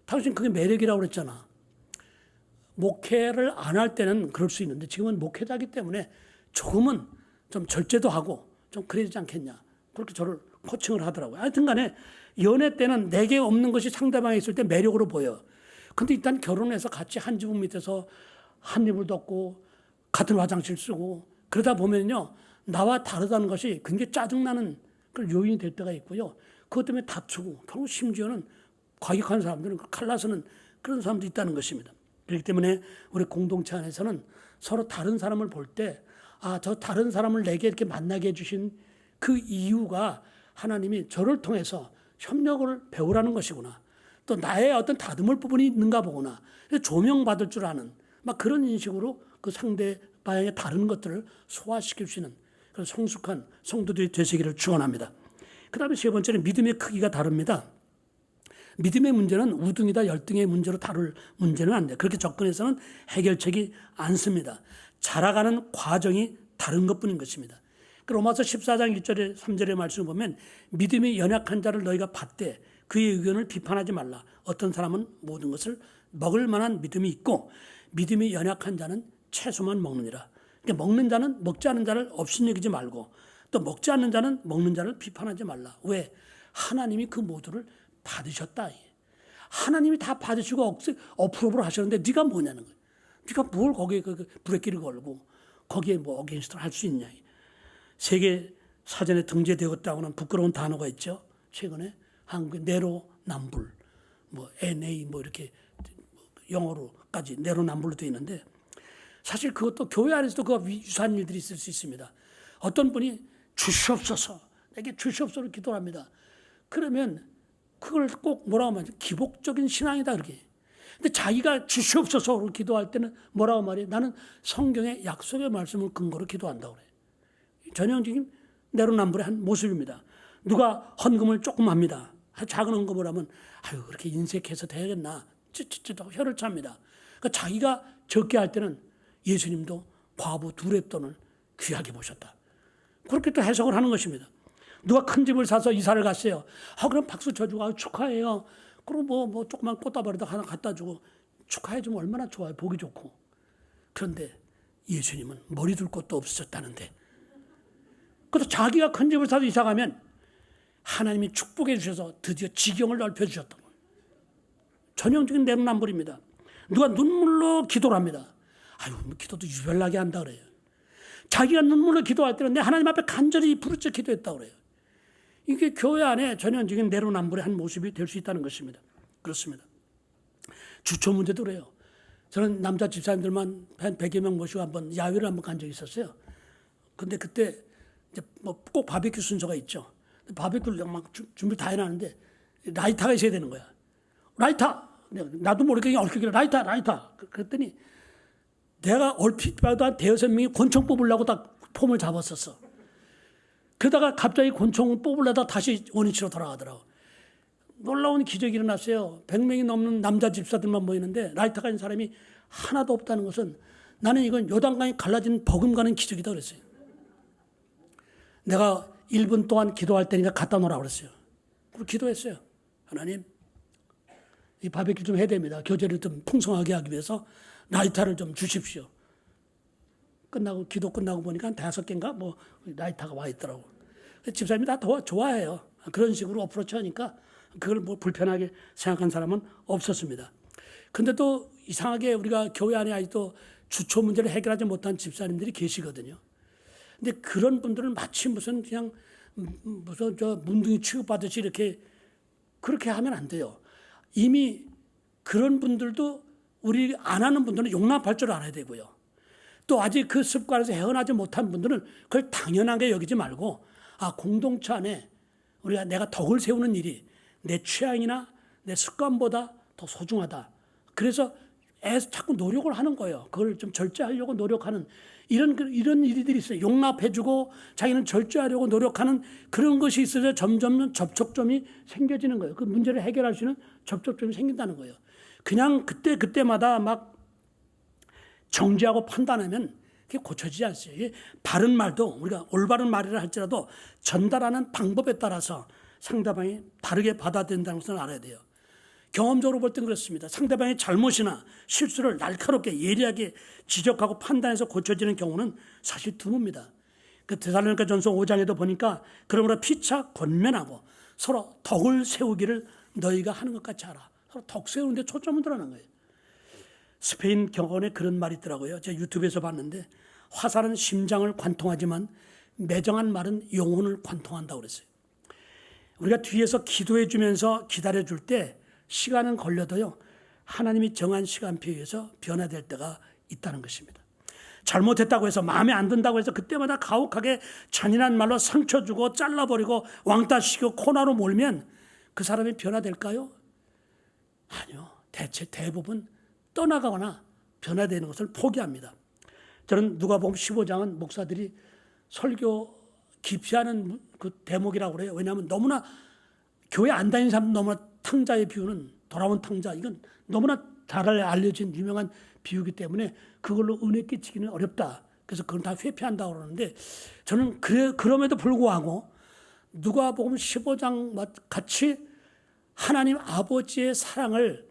당신 그게 매력이라고 그랬잖아. 목회를 안 할 때는 그럴 수 있는데 지금은 목회자이기 때문에 조금은 좀 절제도 하고 좀 그래야 되지 않겠냐. 그렇게 저를 코칭을 하더라고요. 하여튼 간에 연애 때는 내게 없는 것이 상대방에 있을 때 매력으로 보여. 근데 일단 결혼해서 같이 한 지붕 밑에서 한 입을 덮고 같은 화장실 쓰고 그러다 보면요. 나와 다르다는 것이 굉장히 짜증나는 그런 요인이 될 때가 있고요. 그것 때문에 다투고 결국 심지어는 과격한 사람들은 칼나서는 그런 사람도 있다는 것입니다. 그렇기 때문에 우리 공동체 안에서는 서로 다른 사람을 볼 때 저 다른 사람을 내게 이렇게 만나게 해주신 그 이유가 하나님이 저를 통해서 협력을 배우라는 것이구나. 또 나의 어떤 다듬을 부분이 있는가 보구나. 조명받을 줄 아는 막 그런 인식으로 그 상대방의 다른 것들을 소화시킬 수 있는 그런 성숙한 성도들이 되시기를 축원합니다. 그 다음에 세 번째는 믿음의 크기가 다릅니다. 믿음의 문제는 우등이다 열등의 문제로 다룰 문제는 안 돼요. 그렇게 접근해서는 해결책이 않습니다. 자라가는 과정이 다른 것뿐인 것입니다. 로마서 14장 1절에 3절의 말씀을 보면 믿음이 연약한 자를 너희가 받되 그의 의견을 비판하지 말라. 어떤 사람은 모든 것을 먹을 만한 믿음이 있고 믿음이 연약한 자는 채소만 먹느니라. 그러니까 먹는 자는 먹지 않는 자를 업신여기지 말고 또 먹지 않는 자는 먹는 자를 비판하지 말라. 왜? 하나님이 그 모두를 받으셨다. 하나님이 다 받으시고 어프로브를 하셨는데 네가 뭐냐는 거야. 네가 뭘 거기에 그 브레이크를 걸고 거기에 뭐 어게인스트를 할 수 있냐. 세계 사전에 등재되었다고는 부끄러운 단어가 있죠. 최근에 한국의 내로남불, 뭐 NA 뭐 이렇게 영어로까지 내로남불로 되어 있는데 사실 그것도 교회 안에서도 그 유사한 일들이 있을 수 있습니다. 어떤 분이 주시옵소서, 내게 주시옵소서 기도를 합니다. 그러면 그걸 꼭 뭐라고 하면 기복적인 신앙이다 그렇게. 근데 자기가 주시옵소서로 기도할 때는 뭐라고 말해? 나는 성경의 약속의 말씀을 근거로 기도한다고 그래. 전형적인 내로남불의 한 모습입니다. 누가 헌금을 조금 합니다. 작은 헌금을 하면 아유 그렇게 인색해서 되겠나 찌찌찌하고 혀를 찹니다. 그러니까 자기가 적게 할 때는 예수님도 과부 둘의 돈을 귀하게 보셨다. 그렇게 또 해석을 하는 것입니다. 누가 큰 집을 사서 이사를 갔어요. 그럼 박수 쳐주고 축하해요. 그럼 뭐 조그만 꽃다발에다 하나 갖다 주고 축하해주면 얼마나 좋아요. 보기 좋고. 그런데 예수님은 머리 둘 곳도 없으셨다는데. 그래서 자기가 큰 집을 사서 이사 가면 하나님이 축복해 주셔서 드디어 지경을 넓혀 주셨다고. 전형적인 내로남불입니다. 누가 눈물로 기도를 합니다. 아유, 기도도 유별나게 한다 그래요. 자기가 눈물로 기도할 때는 내 하나님 앞에 간절히 부르짖어 기도했다고 그래요. 이게 교회 안에 전형적인 내로남불의 한 모습이 될 수 있다는 것입니다. 그렇습니다. 주초 문제도 그래요. 저는 남자 집사님들만 한 100여 명 모시고 한번 야외를 한번 간 적이 있었어요. 근데 그때 이제 뭐 꼭 바베큐 순서가 있죠. 바베큐를 막 준비 다 해놨는데 라이터가 있어야 되는 거야. 라이터! 나도 모르게 그냥 얽히길래 라이터! 그랬더니 내가 얼핏 봐도 한 대여섯 명이 권총 뽑으려고 딱 폼을 잡았었어. 그러다가 갑자기 권총을 뽑으려다 다시 원위치로 돌아가더라고. 놀라운 기적이 일어났어요. 100명이 넘는 남자 집사들만 모이는데 라이터가 있는 사람이 하나도 없다는 것은 나는 이건 요단강이 갈라진 버금가는 기적이다 그랬어요. 내가 1분 동안 기도할 테니까 갖다 놓으라고 그랬어요. 그리고 기도했어요. 하나님, 이 바베큐 좀 해야 됩니다. 교제를 좀 풍성하게 하기 위해서 라이터를 좀 주십시오. 기도 끝나고 보니까 한 5개인가 뭐 라이터가 와 있더라고. 집사님이 다 좋아해요. 그런 식으로 어프로치 하니까 그걸 뭐 불편하게 생각한 사람은 없었습니다. 근데 또 이상하게 우리가 교회 안에 아직도 주초 문제를 해결하지 못한 집사님들이 계시거든요. 근데 그런 분들은 마치 무슨 문둥이 취급받듯이 이렇게 그렇게 하면 안 돼요. 이미 그런 분들도 우리 안 하는 분들은 용납할 줄 알아야 되고요. 또 아직 그 습관에서 헤어나지 못한 분들은 그걸 당연하게 여기지 말고 공동체 안에 내가 덕을 세우는 일이 내 취향이나 내 습관보다 더 소중하다. 그래서 자꾸 노력을 하는 거예요. 그걸 좀 절제하려고 노력하는 이런 일들이 있어요. 용납해주고 자기는 절제하려고 노력하는 그런 것이 있어서 점점 접촉점이 생겨지는 거예요. 그 문제를 해결할 수 있는 접촉점이 생긴다는 거예요. 그냥 그때마다 막 정죄하고 판단하면 그게 고쳐지지 않어요. 이게 바른 말도 우리가 올바른 말이라 할지라도 전달하는 방법에 따라서 상대방이 다르게 받아들인다는 것을 알아야 돼요. 경험적으로 볼 땐 그렇습니다. 상대방의 잘못이나 실수를 날카롭게 예리하게 지적하고 판단해서 고쳐지는 경우는 사실 드뭅니다. 그 데살로니가 전서 5장에도 보니까 그러므로 피차 권면하고 서로 덕을 세우기를 너희가 하는 것 같이 하라. 서로 덕 세우는 데 초점을 두라는 거예요. 스페인 경언에 그런 말이 있더라고요. 제가 유튜브에서 봤는데 화살은 심장을 관통하지만 매정한 말은 영혼을 관통한다고 그랬어요. 우리가 뒤에서 기도해 주면서 기다려 줄 때 시간은 걸려도요. 하나님이 정한 시간표에 의해서 변화될 때가 있다는 것입니다. 잘못했다고 해서 마음에 안 든다고 해서 그때마다 가혹하게 잔인한 말로 상처 주고 잘라버리고 왕따시키고 코너로 몰면 그 사람이 변화될까요? 아니요. 대부분 떠나가거나 변화되는 것을 포기합니다. 저는 누가복음 15장은 목사들이 설교 기피하는 그 대목이라고 그래요. 왜냐하면 너무나 교회 안 다니는 사람 너무나 탕자의 비유는 돌아온 탕자 이건 너무나 잘 알려진 유명한 비유이기 때문에 그걸로 은혜 끼치기는 어렵다. 그래서 그건 다 회피한다고 그러는데 저는 그럼에도 불구하고 누가복음 15장 같이 하나님 아버지의 사랑을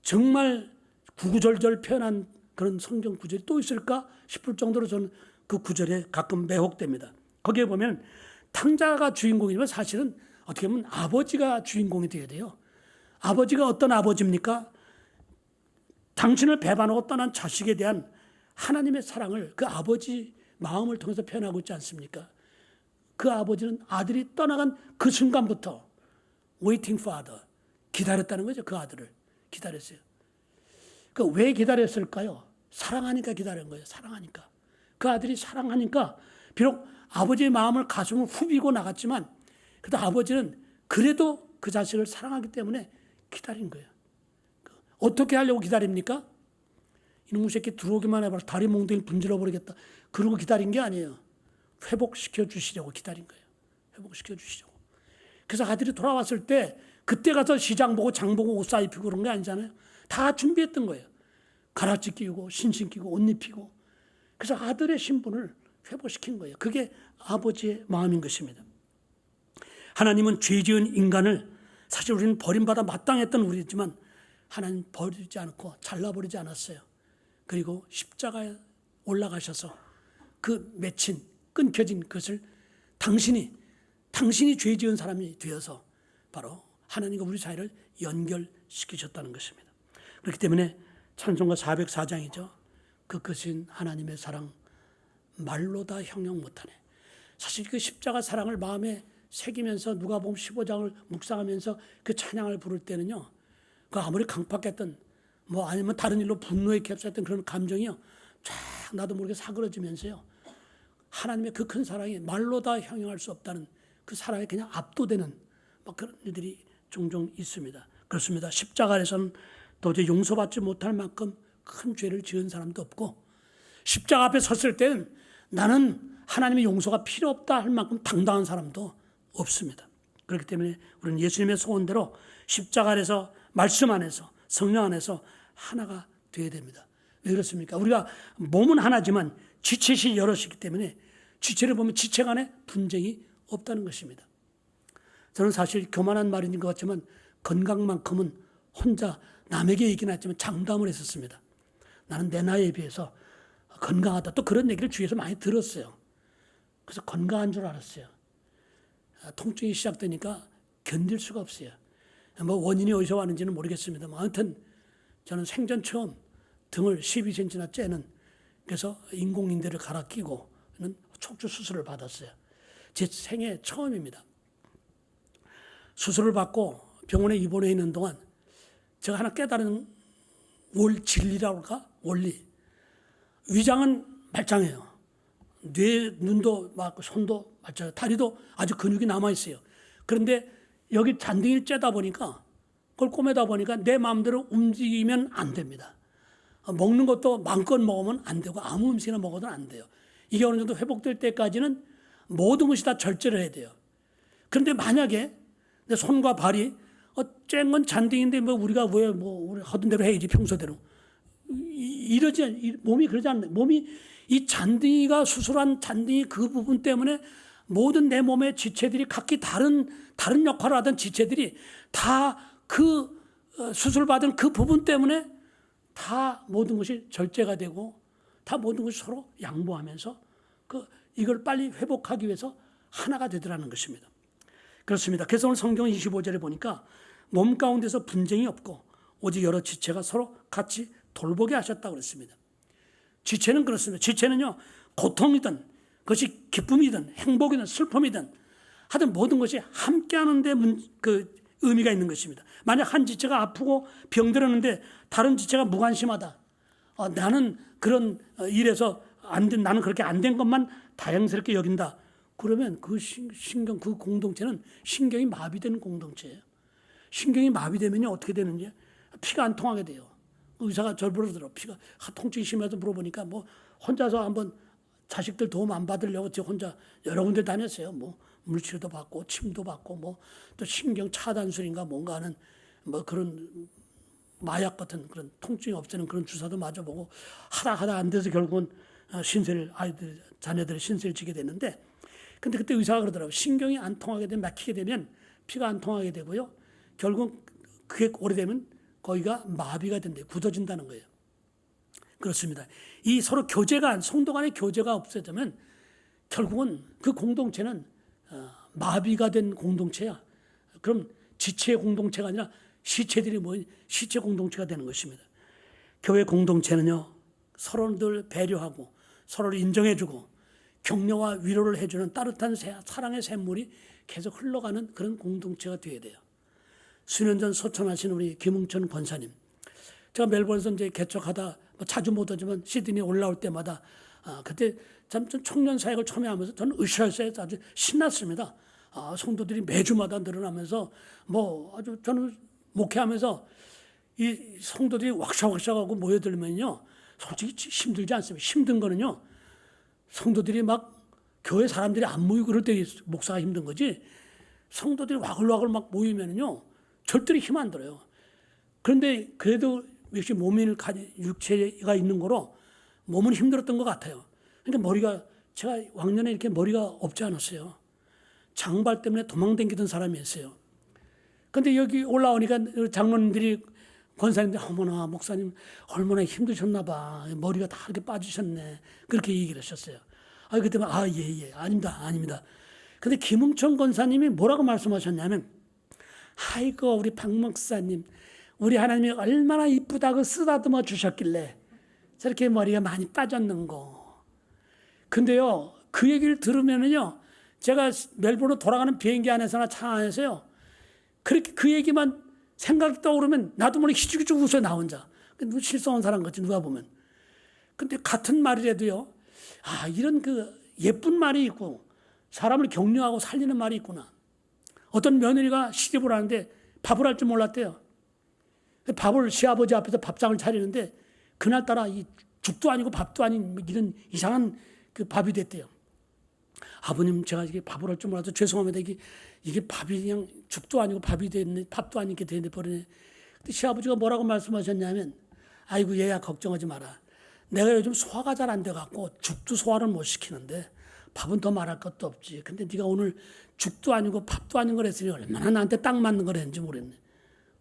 정말 구구절절 표현한 그런 성경 구절이 또 있을까 싶을 정도로 저는 그 구절에 가끔 매혹됩니다. 거기에 보면 탕자가 주인공이지만 사실은 어떻게 보면 아버지가 주인공이 되어야 돼요. 아버지가 어떤 아버지입니까? 당신을 배반하고 떠난 자식에 대한 하나님의 사랑을 그 아버지 마음을 통해서 표현하고 있지 않습니까? 그 아버지는 아들이 떠나간 그 순간부터 waiting for other, 기다렸다는 거죠. 그 아들을 기다렸어요. 왜 기다렸을까요? 사랑하니까 기다린 거예요. 사랑하니까. 그 아들이 사랑하니까 비록 아버지의 마음을 가슴을 후비고 나갔지만 그래도 아버지는 그래도 그 자식을 사랑하기 때문에 기다린 거예요. 어떻게 하려고 기다립니까? 이놈의 새끼 들어오기만 해봐 다리 몽둥이 분질러 버리겠다. 그러고 기다린 게 아니에요. 회복시켜 주시려고 기다린 거예요. 회복시켜 주시려고. 그래서 아들이 돌아왔을 때 그때 가서 시장 보고 장 보고 옷 사입히고 그런 게 아니잖아요. 다 준비했던 거예요. 가라지 끼우고 신신 끼고 옷 입히고. 그래서 아들의 신분을 회복시킨 거예요. 그게 아버지의 마음인 것입니다. 하나님은 죄 지은 인간을 사실 우리는 버림받아 마땅했던 우리지만 하나님 버리지 않고 잘라버리지 않았어요. 그리고 십자가에 올라가셔서 그 맺힌 끊겨진 것을 당신이 죄 지은 사람이 되어서 바로 하나님과 우리 사이를 연결시키셨다는 것입니다. 그렇기 때문에 찬송가 404장이죠. 그 크신 하나님의 사랑 말로 다 형용 못하네. 사실 그 십자가 사랑을 마음에 새기면서 누가복음 15장을 묵상하면서 그 찬양을 부를 때는요. 그 아무리 강팍했던 아니면 다른 일로 분노에 캡사했던 그런 감정이요. 쫙 나도 모르게 사그러지면서요. 하나님의 그 큰 사랑이 말로 다 형용할 수 없다는 그 사랑에 그냥 압도되는 그런 일들이 종종 있습니다. 그렇습니다. 십자가 아래서는 도저히 용서받지 못할 만큼 큰 죄를 지은 사람도 없고 십자가 앞에 섰을 때는 나는 하나님의 용서가 필요 없다 할 만큼 당당한 사람도 없습니다. 그렇기 때문에 우리는 예수님의 소원대로 십자가 아래서 말씀 안에서 성령 안에서 하나가 되어야 됩니다. 왜 그렇습니까? 우리가 몸은 하나지만 지체시 여럿이기 때문에 지체를 보면 지체 간에 분쟁이 없다는 것입니다. 저는 사실 교만한 말인 것 같지만 건강만큼은 혼자 남에게 얘기는 했지만 장담을 했었습니다. 나는 내 나이에 비해서 건강하다. 또 그런 얘기를 주위에서 많이 들었어요. 그래서 건강한 줄 알았어요. 통증이 시작되니까 견딜 수가 없어요. 원인이 어디서 왔는지는 모르겠습니다. 아무튼 저는 생전 처음 등을 12cm나 째는 그래서 인공인대를 갈아 끼고 척추 수술을 받았어요. 제 생애 처음입니다. 수술을 받고 병원에 입원해 있는 동안 제가 하나 깨달은 진리라고 할까? 원리. 위장은 말짱해요. 눈도 손도 말짱해요. 다리도 아주 근육이 남아있어요. 그런데 여기 잔등이를 째다 보니까 그걸 꼬매다 보니까 내 마음대로 움직이면 안 됩니다. 먹는 것도 마음껏 먹으면 안 되고 아무 음식이나 먹어도 안 돼요. 이게 어느 정도 회복될 때까지는 모든 것이 다 절제를 해야 돼요. 그런데 만약에 내 손과 발이 쨍 건 잔등인데 우리가 왜 우리 하던 대로 해야지 평소대로 몸이 그러지 않나요? 몸이 이 잔등이가 수술한 잔등이 그 부분 때문에 모든 내 몸의 지체들이 각기 다른 역할을 하던 지체들이 다 그 수술받은 그 부분 때문에 다 모든 것이 절제가 되고 다 모든 것이 서로 양보하면서 이걸 빨리 회복하기 위해서 하나가 되더라는 것입니다. 그렇습니다. 그래서 오늘 성경 25절에 보니까 몸 가운데서 분쟁이 없고 오직 여러 지체가 서로 같이 돌보게 하셨다고 그랬습니다. 지체는 그렇습니다. 지체는요, 고통이든 그것이 기쁨이든 행복이든 슬픔이든 하여튼 모든 것이 함께하는 데 의미가 있는 것입니다. 만약 한 지체가 아프고 병들었는데 다른 지체가 무관심하다. 나는 그런 일에서 나는 그렇게 안 된 것만 다행스럽게 여긴다. 그러면 그 그 공동체는 신경이 마비되는 공동체예요. 신경이 마비되면요, 어떻게 되는지 피가 안 통하게 돼요. 의사가 저를 물어보더라고요. 피가 통증이 심해서 물어보니까 혼자서 한번 자식들 도움 안 받으려고 제가 혼자 여러 군데 다녔어요. 물치료도 받고 침도 받고 또 신경 차단술인가 뭔가 하는 그런 마약 같은 그런 통증이 없애는 그런 주사도 맞아보고 하다 안 돼서 결국은 자녀들의 신세를 지게 됐는데, 근데 그때 의사가 그러더라고요. 신경이 안 통하게 되면 막히게 되면 피가 안 통하게 되고요. 결국 그게 오래되면 거기가 마비가 된대요. 굳어진다는 거예요. 그렇습니다. 이 서로 교제가, 성도 간의 교제가 없어지면 결국은 그 공동체는 마비가 된 공동체야. 그럼 지체의 공동체가 아니라 시체들이 모인 시체 공동체가 되는 것입니다. 교회 공동체는요, 서로들 배려하고 서로를 인정해주고 격려와 위로를 해주는 따뜻한 사랑의 샘물이 계속 흘러가는 그런 공동체가 되어야 돼요. 수년 전 소천하신 우리 김웅천 권사님, 제가 멜번에서 이제 개척하다 자주 못 오지만 시드니에 올라올 때마다 그때 참 청년 사역을 처음에 하면서 저는 으쌰으쌰 아주 신났습니다. 성도들이 매주마다 늘어나면서 아주 저는 목회하면서 이 성도들이 왁샤왁샤하고 모여들면요, 솔직히 힘들지 않습니다. 힘든 거는요, 성도들이 막 교회 사람들이 안 모이고 그럴 때 목사가 힘든 거지, 성도들이 와글와글 막 모이면요 절대로 힘 안 들어요. 그런데 그래도 역시 몸을 가진 육체가 있는 거로 몸은 힘들었던 것 같아요. 그러니까 제가 왕년에 이렇게 머리가 없지 않았어요. 장발 때문에 도망다니던 사람이었어요. 근데 여기 올라오니까 장로님들이, 권사님들, 어머나 목사님 얼마나 힘드셨나 봐, 머리가 다 이렇게 빠지셨네, 그렇게 얘기를 하셨어요. 그때만 예, 아닙니다. 근데 김웅천 권사님이 뭐라고 말씀하셨냐면, 아이고 우리 박 목사님, 우리 하나님이 얼마나 이쁘다고 쓰다듬어 주셨길래 저렇게 머리가 많이 빠졌는고. 근데요, 그 얘기를 들으면은요, 제가 멜번으로 돌아가는 비행기 안에서나 차 안에서요, 그렇게 그 얘기만 생각이 떠오르면 나도 모르게 희죽희죽 웃어요, 나 혼자. 실성한 사람 같지, 누가 보면. 근데 같은 말이라도요, 이런 그 예쁜 말이 있고 사람을 격려하고 살리는 말이 있구나. 어떤 며느리가 시집을 하는데 밥을 할 줄 몰랐대요. 밥을 시아버지 앞에서 밥상을 차리는데 그날따라 이 죽도 아니고 밥도 아닌 이런 이상한 그 밥이 됐대요. 아버님, 제가 이게 밥을 할 줄 몰라서 죄송합니다. 이게 밥이 그냥 죽도 아니고 밥이 됐네, 밥도 아니게 됐네 버리네. 근데 시아버지가 뭐라고 말씀하셨냐면, 아이고 얘야 걱정하지 마라. 내가 요즘 소화가 잘 안 돼갖고 죽도 소화를 못 시키는데 밥은 더 말할 것도 없지. 근데 네가 오늘 죽도 아니고 밥도 아닌 걸 했으니 얼마나 나한테 딱 맞는 걸 했는지 모르겠네.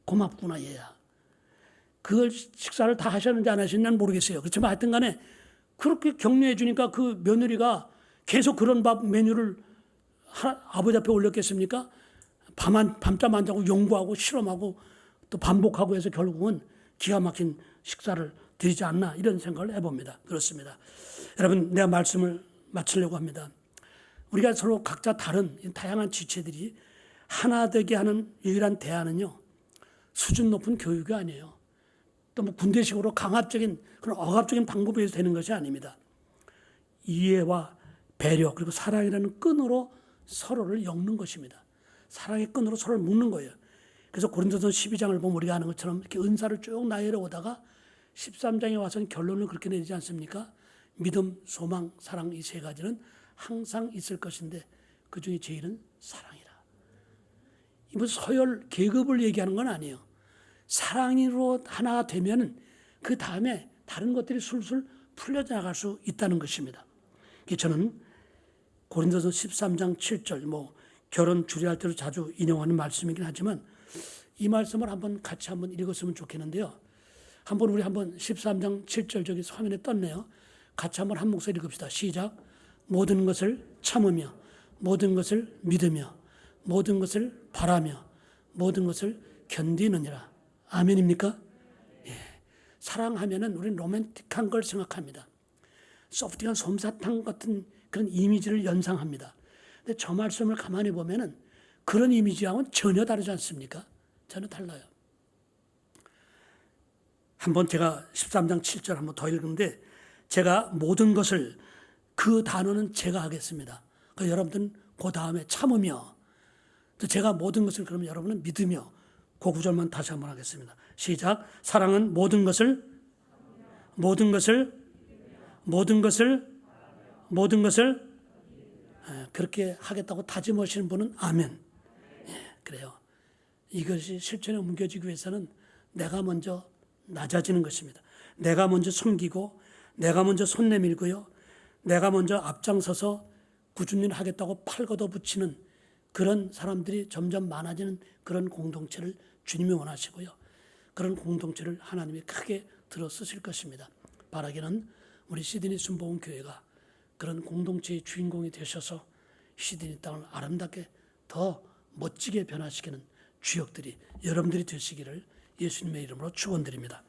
고맙구나 얘야. 그걸 식사를 다 하셨는지 안 하셨는지 모르겠어요. 그렇지만 하여튼 간에 그렇게 격려해 주니까 그 며느리가 계속 그런 밥 메뉴를 아버지 앞에 올렸겠습니까? 밤잠 안 자고 연구하고 실험하고 또 반복하고 해서 결국은 기가 막힌 식사를 드리지 않나, 이런 생각을 해봅니다. 그렇습니다. 여러분, 내가 말씀을 마치려고 합니다. 우리가 서로 각자 다른 다양한 지체들이 하나 되게 하는 유일한 대안은요, 수준 높은 교육이 아니에요. 또 군대식으로 강압적인 그런 억압적인 방법에서 되는 것이 아닙니다. 이해와 배려 그리고 사랑이라는 끈으로 서로를 엮는 것입니다. 사랑의 끈으로 서로를 묶는 거예요. 그래서 고린도서 12장을 보면 우리가 아는 것처럼 이렇게 은사를 쭉 나열해 오다가 13장에 와서는 결론을 그렇게 내리지 않습니까? 믿음, 소망, 사랑, 이 세 가지는 항상 있을 것인데 그 중에 제일은 사랑이라. 이번 서열 계급을 얘기하는 건 아니에요. 사랑으로 하나 되면 그 다음에 다른 것들이 술술 풀려져 나갈 수 있다는 것입니다. 저는 고린도서 13장 7절, 결혼 주례할 때로 자주 인용하는 말씀이긴 하지만 이 말씀을 같이 한번 읽었으면 좋겠는데요. 우리 13장 7절 저기 화면에 떴네요. 같이 한번 한 목소리 읽읍시다. 시작. 모든 것을 참으며, 모든 것을 믿으며, 모든 것을 바라며, 모든 것을 견디느니라. 아멘입니까? 예. 사랑하면은 우리는 로맨틱한 걸 생각합니다. 소프트한 솜사탕 같은 그런 이미지를 연상합니다. 근데 저 말씀을 가만히 보면은 그런 이미지하고는 전혀 다르지 않습니까? 전혀 달라요. 제가 13장 7절 한번 더 읽는데, 제가 모든 것을, 그 단어는 제가 하겠습니다. 그러니까 여러분들은 그 다음에 참으며, 또 제가 모든 것을, 그러면 여러분은 믿으며, 그 구절만 다시 한번 하겠습니다. 시작. 사랑은 모든 것을 그렇게 하겠다고 다짐하시는 분은 아멘. 그래요. 이것이 실천에 옮겨지기 위해서는 내가 먼저 낮아지는 것입니다. 내가 먼저 섬기고, 내가 먼저 손 내밀고요, 내가 먼저 앞장서서 꾸준히 하겠다고 팔 걷어붙이는 그런 사람들이 점점 많아지는 그런 공동체를 주님이 원하시고요. 그런 공동체를 하나님이 크게 들어 쓰실 것입니다. 바라기는 우리 시드니 순복음교회가 그런 공동체의 주인공이 되셔서 시드니 땅을 아름답게 더 멋지게 변화시키는 주역들이 여러분들이 되시기를 예수님의 이름으로 축원드립니다.